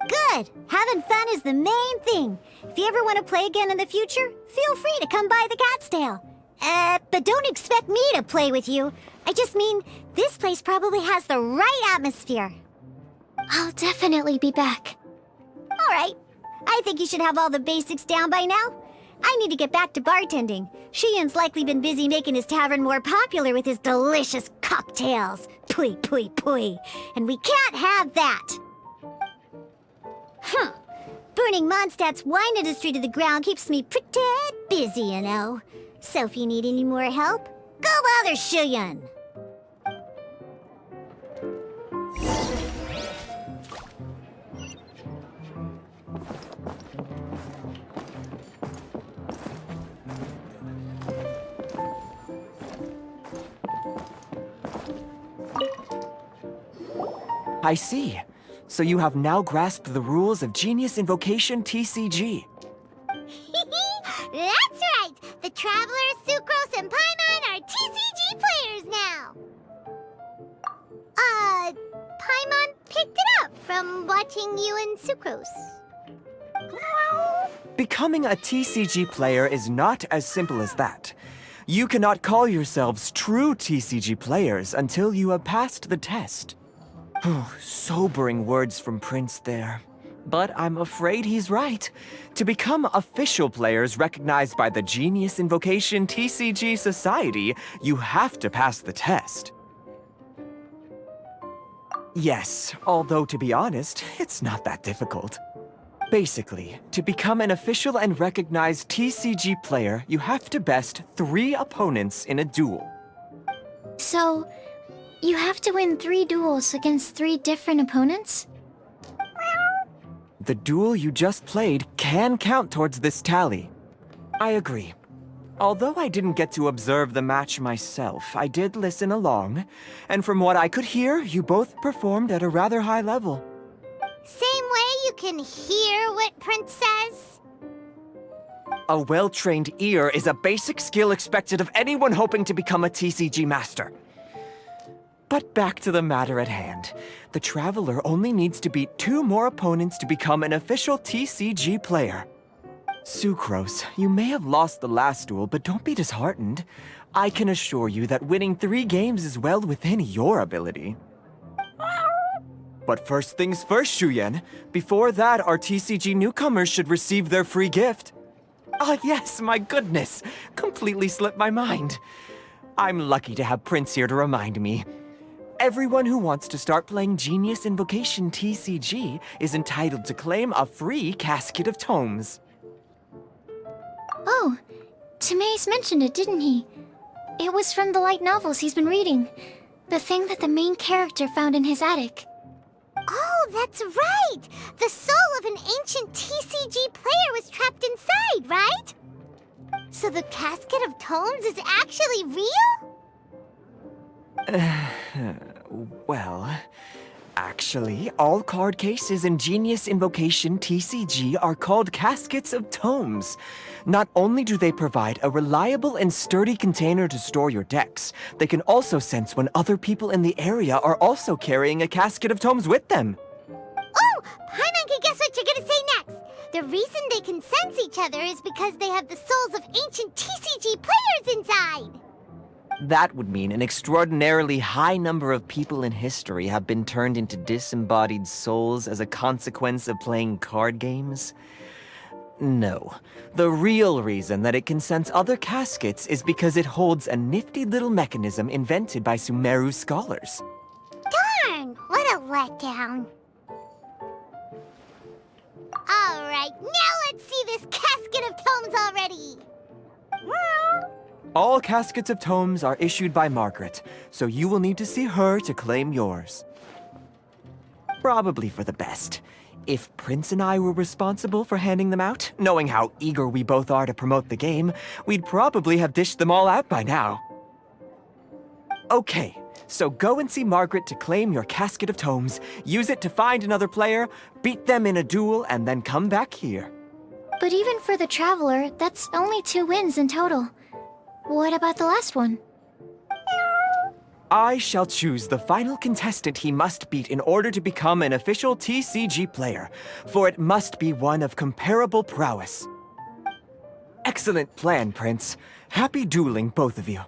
Good! Having fun is the main thing. If you ever want to play again in the future, feel free to come by the Cat's Tail. But don't expect me to play with you. I just mean, this place probably has the right atmosphere. I'll definitely be back. All right. I think you should have all the basics down by now. I need to get back to bartending. Shian's likely been busy making his tavern more popular with his delicious cocktails. Pui, pui, pui. And we can't have that. Burning Mondstadt's wine industry to the ground keeps me pretty busy, you know. So if you need any more help, go bother Shian. I see. So you have now grasped the rules of Genius Invocation TCG. That's right! The Travelers, Sucrose, and Paimon are TCG players now! Paimon picked it up from watching you and Sucrose. Becoming a TCG player is not as simple as that. You cannot call yourselves true TCG players until you have passed the test. Sobering words from Prince there. But I'm afraid he's right. To become official players recognized by the Genius Invocation TCG Society, you have to pass the test. Yes, although to be honest, it's not that difficult. Basically, to become an official and recognized TCG player, you have to best 3 opponents in a duel. So, you have to win 3 duels against 3 different opponents? The duel you just played can count towards this tally. I agree. Although I didn't get to observe the match myself, I did listen along, and from what I could hear, you both performed at a rather high level. Same way you can hear what Prince says? A well-trained ear is a basic skill expected of anyone hoping to become a TCG master. But back to the matter at hand. The Traveler only needs to beat 2 more opponents to become an official TCG player. Sucrose, you may have lost the last duel, but don't be disheartened. I can assure you that winning 3 games is well within your ability. But first things first, Shuyen. Before that, our TCG newcomers should receive their free gift. Ah, yes, my goodness. Completely slipped my mind. I'm lucky to have Prince here to remind me. Everyone who wants to start playing Genius Invocation TCG is entitled to claim a free casket of tomes. Oh, Timaeus mentioned it, didn't he? It was from the light novels he's been reading. The thing that the main character found in his attic. Oh, that's right! The soul of an ancient TCG player was trapped inside, right? So the casket of tomes is actually real? Well, actually, all card cases in Genius Invocation TCG are called caskets of tomes. Not only do they provide a reliable and sturdy container to store your decks, they can also sense when other people in the area are also carrying a casket of tomes with them. Oh, Paimon can guess what you're gonna say next. The reason they can sense each other is because they have the souls of ancient TCG players inside. That would mean an extraordinarily high number of people in history have been turned into disembodied souls as a consequence of playing card games. No. The real reason that it can sense other caskets is because it holds a nifty little mechanism invented by Sumeru scholars. Darn, what a letdown. Alright, Alright, now let's see this casket of tomes already! All caskets of tomes are issued by Margaret, so you will need to see her to claim yours. Probably for the best. If Prince and I were responsible for handing them out, knowing how eager we both are to promote the game, we'd probably have dished them all out by now. Okay, so go and see Margaret to claim your casket of tomes, use it to find another player, beat them in a duel, and then come back here. But even for the Traveler, that's only 2 wins in total. What about the last one? I shall choose the final contestant he must beat in order to become an official TCG player, for it must be one of comparable prowess. Excellent plan, Prince. Happy dueling, both of you.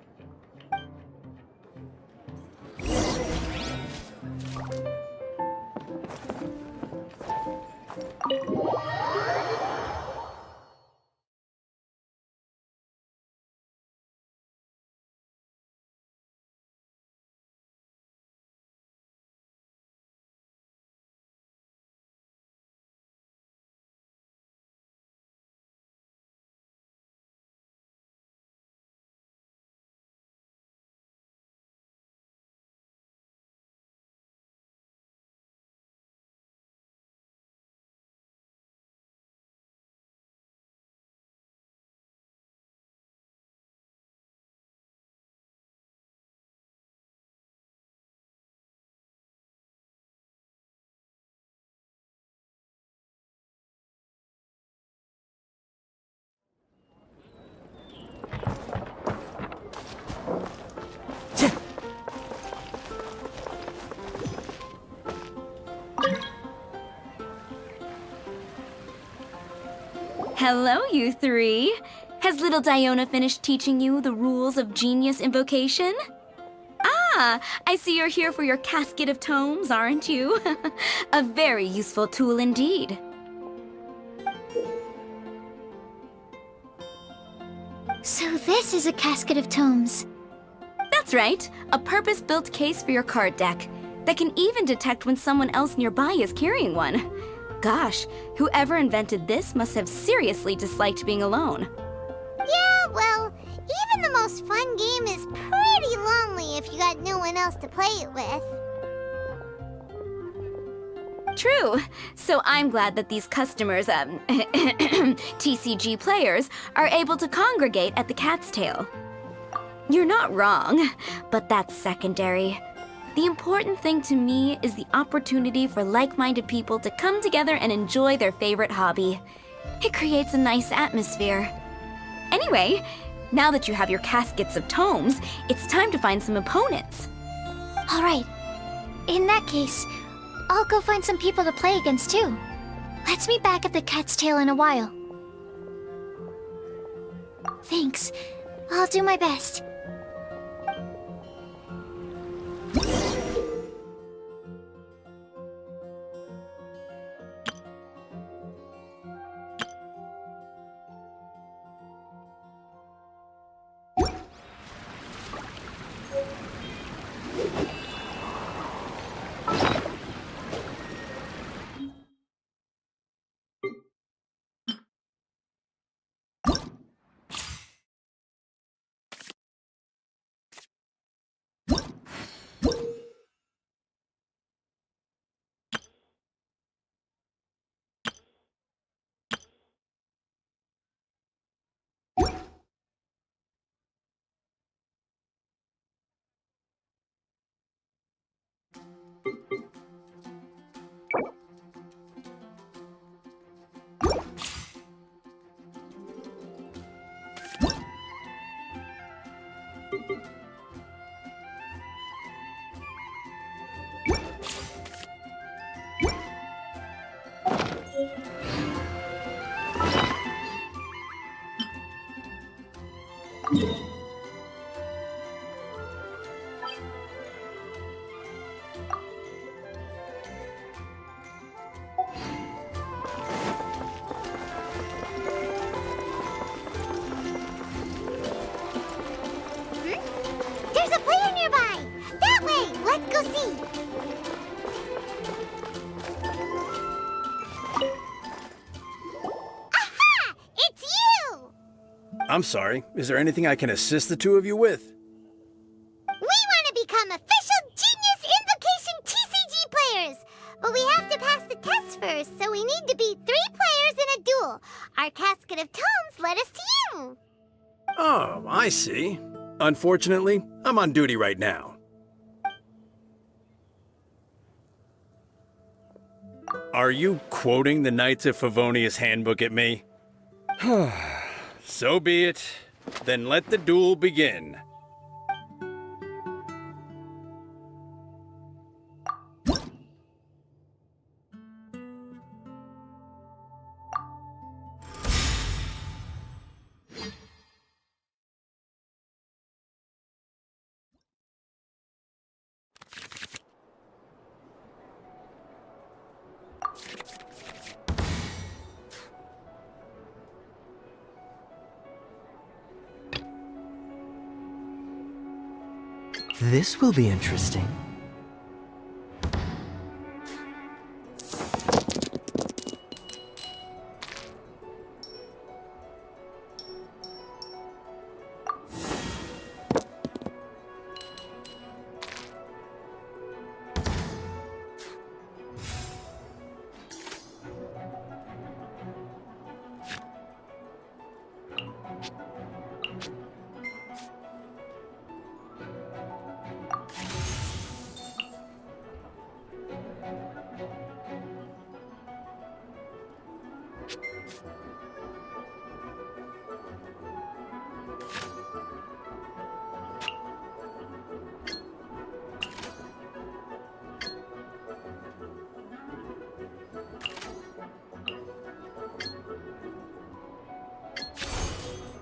Hello, you three. Has little Diona finished teaching you the rules of Genius Invocation? Ah, I see you're here for your casket of tomes, aren't you? A very useful tool indeed. So this is a casket of tomes. That's right, a purpose-built case for your card deck that can even detect when someone else nearby is carrying one. Gosh, whoever invented this must have seriously disliked being alone. Yeah, well, even the most fun game is pretty lonely if you got no one else to play it with. True. So I'm glad that these customers, TCG players, are able to congregate at the Cat's Tail. You're not wrong, but that's secondary. The important thing to me is the opportunity for like-minded people to come together and enjoy their favorite hobby. It creates a nice atmosphere. Anyway, now that you have your caskets of tomes, it's time to find some opponents. All right. In that case, I'll go find some people to play against too. Let's meet back at the Cat's Tail in a while. Thanks. I'll do my best. I'm sorry, is there anything I can assist the two of you with? We want to become official Genius Invocation TCG players! But we have to pass the test first, so we need to beat 3 players in a duel. Our casket of tomes led us to you! Oh, I see. Unfortunately, I'm on duty right now. Are you quoting the Knights of Favonius handbook at me? So be it. Then let the duel begin. This will be interesting.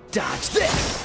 Dodge this!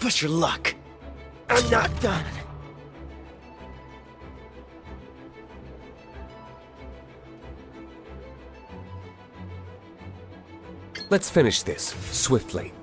Push your luck. I'm not done. Let's finish this, swiftly.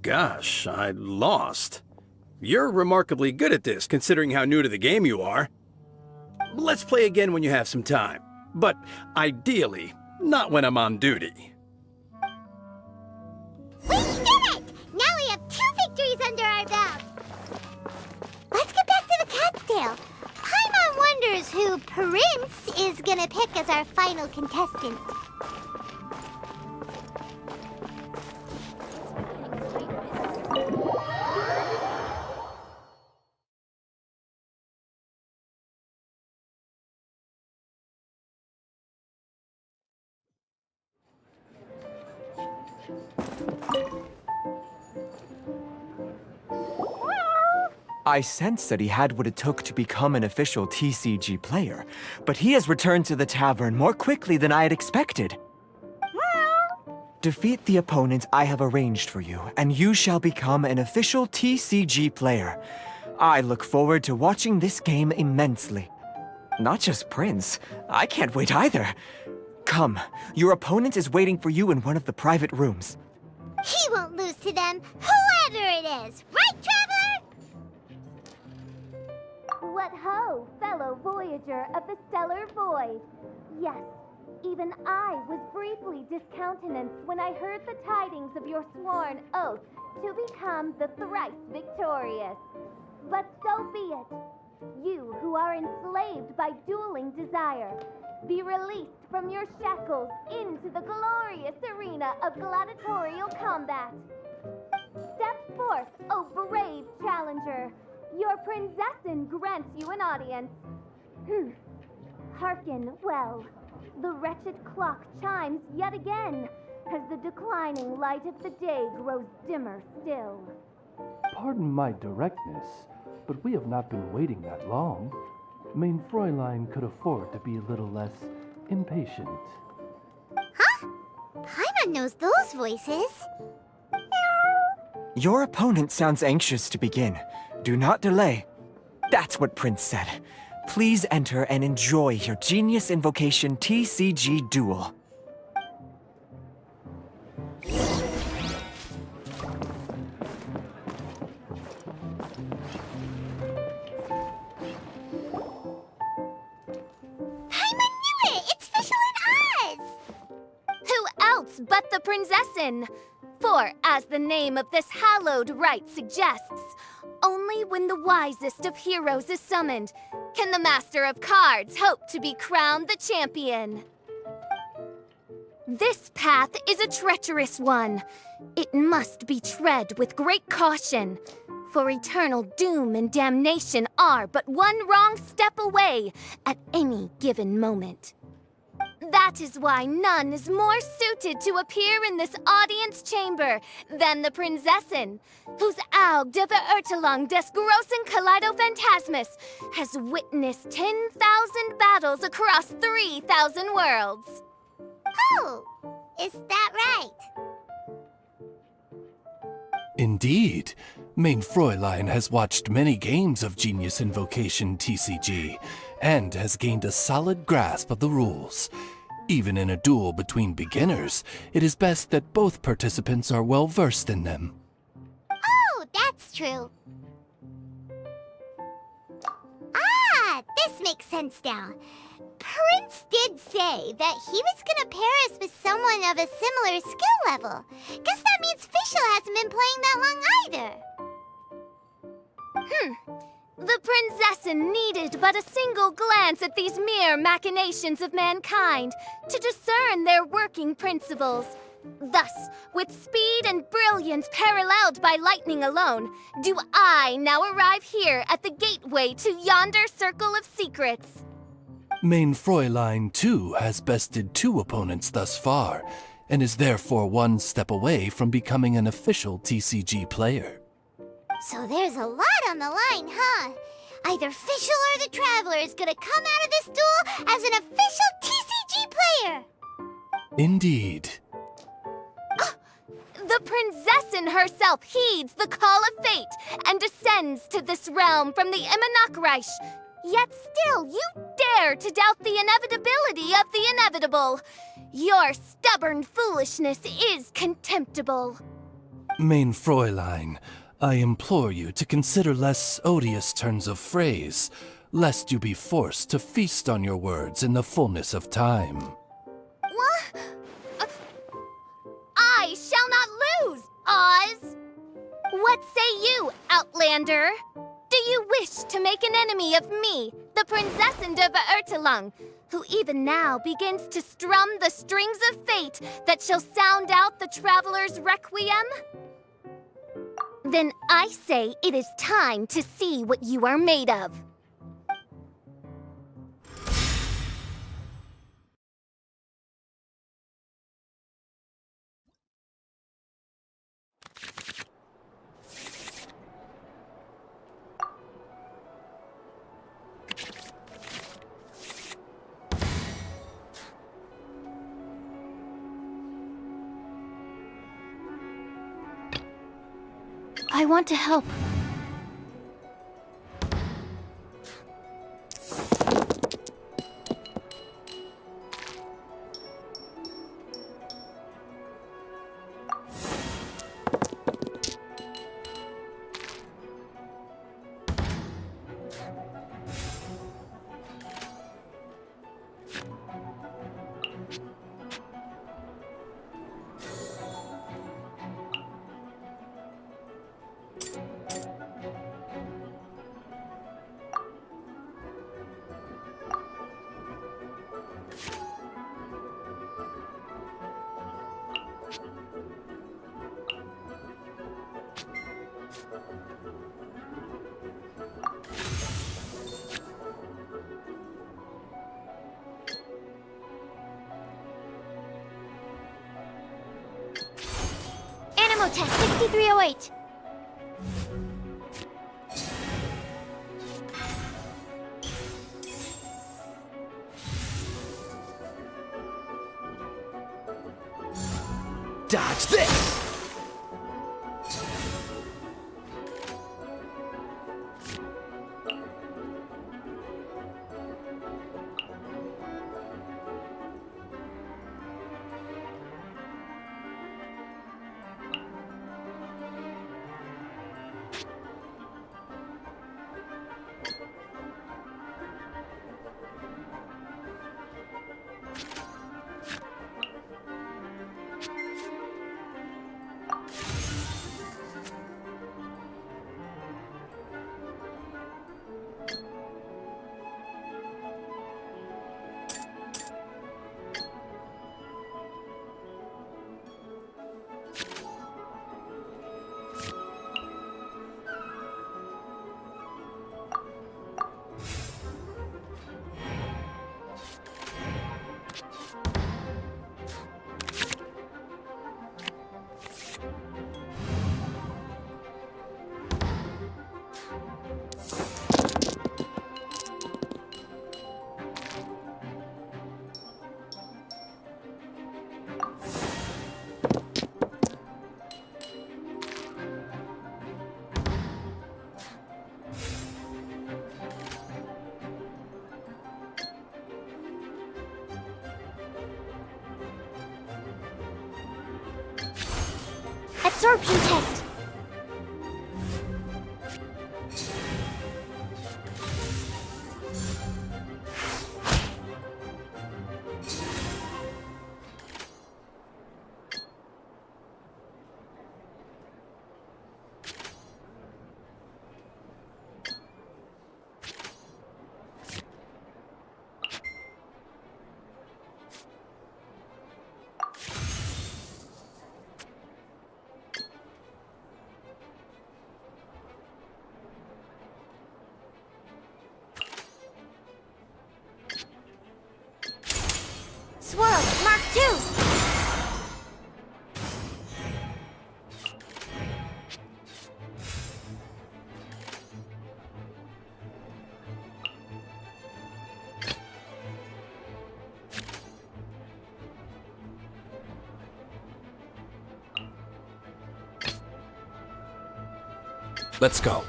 Gosh, I lost. You're remarkably good at this, considering how new to the game you are. Let's play again when you have some time. But ideally, not when I'm on duty. We did it! Now we have 2 victories under our belt. Let's get back to the cat's tail. Paimon wonders who Prince is gonna pick as our final contestant. I sensed that he had what it took to become an official TCG player, but he has returned to the tavern more quickly than I had expected. Defeat the opponent I have arranged for you, and you shall become an official TCG player. I look forward to watching this game immensely. Not just Prince, I can't wait either. Come, your opponent is waiting for you in one of the private rooms. He won't lose to them, whoever it is. Right, Traveler? What ho, fellow voyager of the stellar void. Yes, even I was briefly discountenanced when I heard the tidings of your sworn oath to become the thrice victorious. But so be it. You who are enslaved by dueling desire, be released from your shackles into the glorious arena of gladiatorial combat. Step forth, O brave challenger. Your princessin grants you an audience. Hearken well. The wretched clock chimes yet again, as the declining light of the day grows dimmer still. Pardon my directness, but we have not been waiting that long. Mein Fräulein could afford to be a little less impatient. Huh? Paimon knows those voices. Your opponent sounds anxious to begin. Do not delay. That's what Prince said. Please enter and enjoy your Genius Invocation TCG duel. Paimon knew it! It's Fischl and Oz! Who else but the princessin? For, as the name of this hallowed rite suggests, only when the wisest of heroes is summoned can the master of cards hope to be crowned the champion. This path is a treacherous one. It must be tread with great caution, for eternal doom and damnation are but one wrong step away at any given moment. That is why none is more suited to appear in this audience chamber than the princessin, whose Aug de Verurtelung des großen Kaleido-Phantasmus has witnessed 10,000 battles across 3,000 worlds. Oh, is that right? Indeed. Mein Fräulein has watched many games of Genius Invocation TCG, and has gained a solid grasp of the rules. Even in a duel between beginners, it is best that both participants are well versed in them. true. Ah, this makes sense now. Prince did say that he was gonna pair us with someone of a similar skill level. Guess that means Fischl hasn't been playing that long either. The Prinzessin needed but a single glance at these mere machinations of mankind to discern their working principles. Thus, with speed and brilliance paralleled by lightning alone, do I now arrive here at the gateway to yonder circle of secrets. Main Fräulein, too, has bested 2 opponents thus far, and is therefore 1 step away from becoming an official TCG player. So there's a lot on the line, huh? Either Fischl or the Traveler is gonna come out of this duel as an official TCG player! Indeed. The Prinzessin herself heeds the call of fate and descends to this realm from the Immanakreich. Yet still, you dare to doubt the inevitability of the inevitable. Your stubborn foolishness is contemptible. Main Fräulein, I implore you to consider less odious turns of phrase, lest you be forced to feast on your words in the fullness of time. What? I shall not lose, Oz! What say you, Outlander? Do you wish to make an enemy of me, the Prinzessin of Ertelung, who even now begins to strum the strings of fate that shall sound out the Traveler's Requiem? Then I say it is time to see what you are made of. I want to help. Test 6308. Dodge this! Absorption test. Two! Let's go.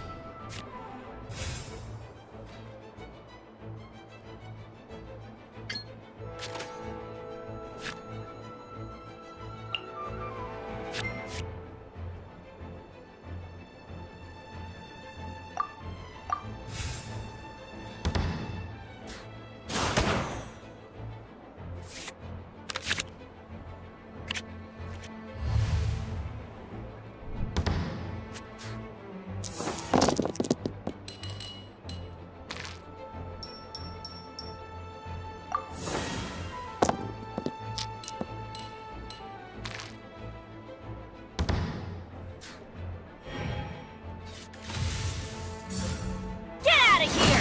Get out of here!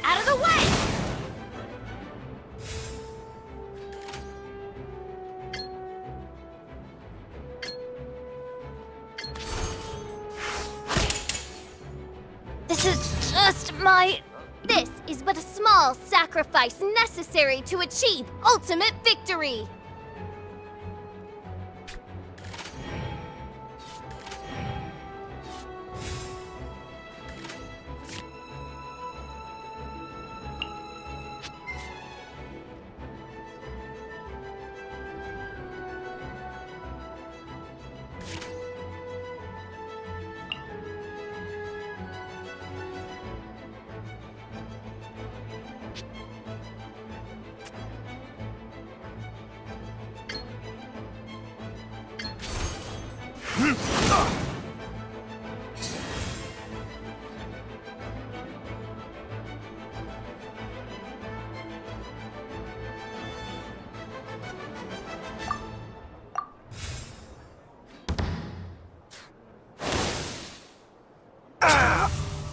Out of the way! This is just my... This is but a small sacrifice necessary to achieve ultimate victory!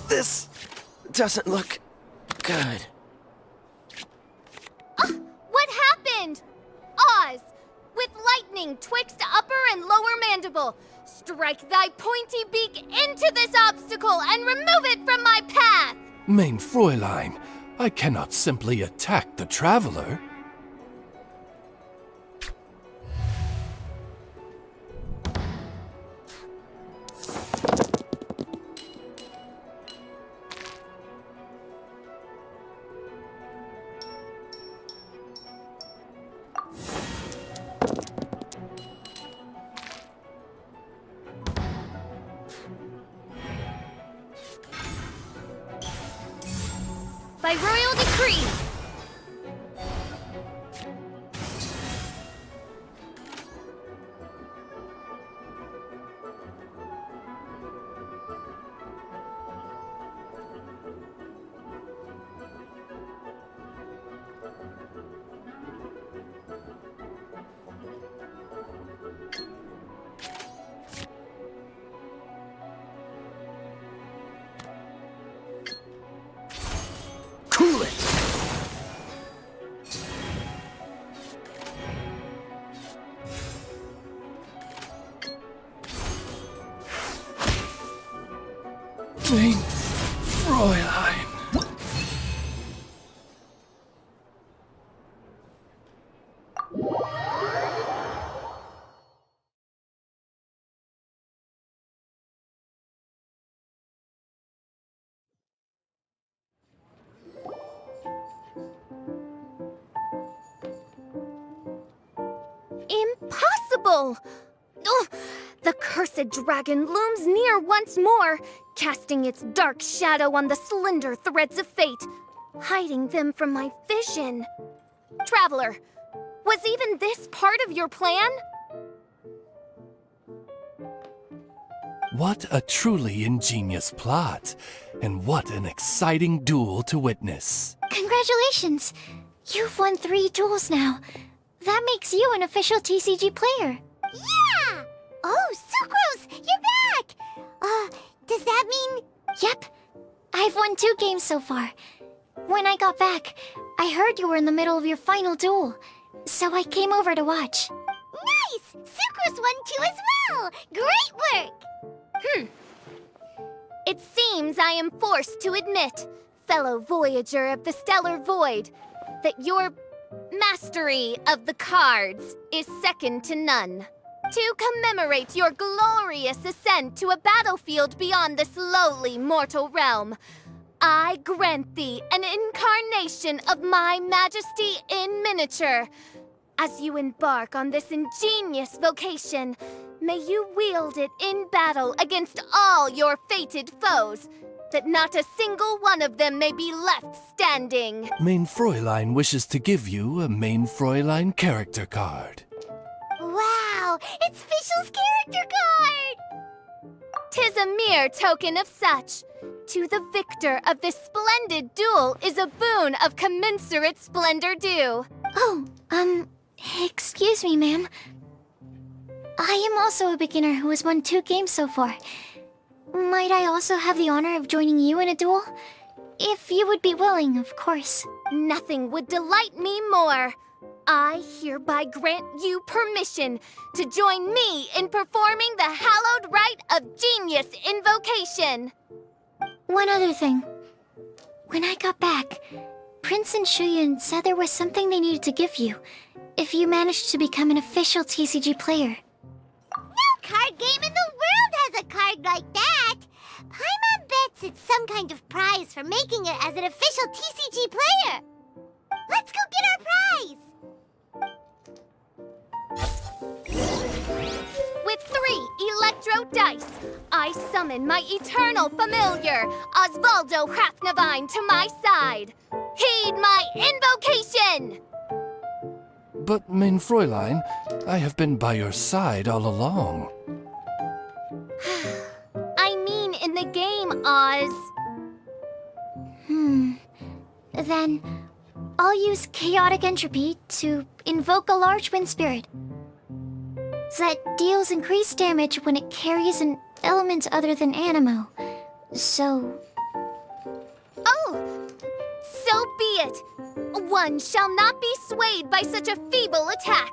This doesn't look good. What happened? Oz! With lightning twixt upper and lower mandible, strike thy pointy beak into this obstacle and remove it from my path! Mein Fräulein, I cannot simply attack the traveler. by royal decree. Cool it! Mein Fräulein. Impossible! Ugh, the cursed dragon looms near once more, casting its dark shadow on the slender threads of fate, hiding them from my vision. Traveler, was even this part of your plan? What a truly ingenious plot, and what an exciting duel to witness. Congratulations! You've won 3 duels now. That makes you an official TCG player. Yeah! Oh, Sucrose, you're back! Does that mean... Yep. I've won 2 games so far. When I got back, I heard you were in the middle of your final duel, so I came over to watch. Nice! Sucrose won too as well! Great work! It seems I am forced to admit, fellow voyager of the stellar void, that your mastery of the cards is second to none. To commemorate your glorious ascent to a battlefield beyond this lowly mortal realm, I grant thee an incarnation of my majesty in miniature. As you embark on this ingenious vocation, may you wield it in battle against all your fated foes, that not a single one of them may be left standing. Mein Fräulein wishes to give you a Mein Fräulein character card. Wow! It's Fischl's character card! 'Tis a mere token of such. To the victor of this splendid duel is a boon of commensurate splendor due. Oh, excuse me, ma'am. I am also a beginner who has won 2 games so far. Might I also have the honor of joining you in a duel? If you would be willing, of course. Nothing would delight me more. I hereby grant you permission to join me in performing the hallowed rite of genius invocation. One other thing. When I got back, Prince and Shuyan said there was something they needed to give you if you managed to become an official TCG player. No card game in the world has a card like that! Paimon bets it's some kind of prize for making it as an official TCG player! Let's go get our prize! With 3 electro dice, I summon my eternal familiar, Osvaldo Hrafnavine, to my side. Heed my invocation! But, Mein Fräulein, I have been by your side all along. I mean in the game, Oz. Then, I'll use Chaotic Entropy to invoke a large wind spirit that deals increased damage when it carries an element other than Animo. So... Oh, so be it. One shall not be swayed by such a feeble attack.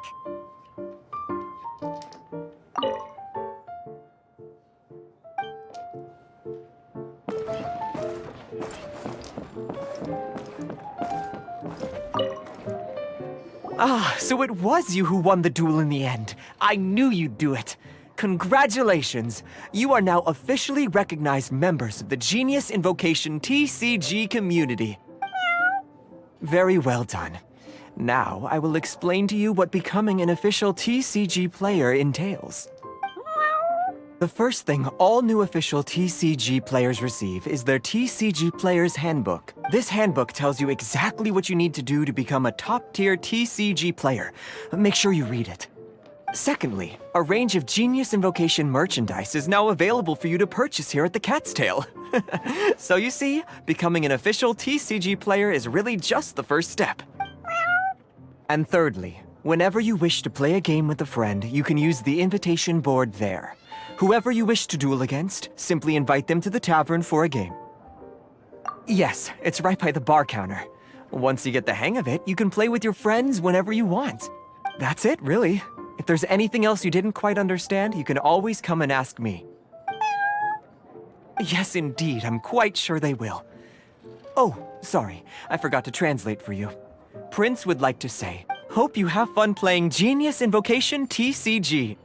Ah, so it was you who won the duel in the end. I knew you'd do it. Congratulations! You are now officially recognized members of the Genius Invocation TCG community. Very well done. Now, I will explain to you what becoming an official TCG player entails. The first thing all new official TCG players receive is their TCG Player's Handbook. This handbook tells you exactly what you need to do to become a top-tier TCG player. Make sure you read it. Secondly, a range of Genius Invocation merchandise is now available for you to purchase here at the Cat's Tail. So you see, becoming an official TCG player is really just the first step. And thirdly, whenever you wish to play a game with a friend, you can use the invitation board there. Whoever you wish to duel against, simply invite them to the tavern for a game. Yes, it's right by the bar counter. Once you get the hang of it, you can play with your friends whenever you want. That's it, really. If there's anything else you didn't quite understand, you can always come and ask me. Yes, indeed, I'm quite sure they will. Oh, sorry, I forgot to translate for you. Prince would like to say, hope you have fun playing Genius Invocation TCG.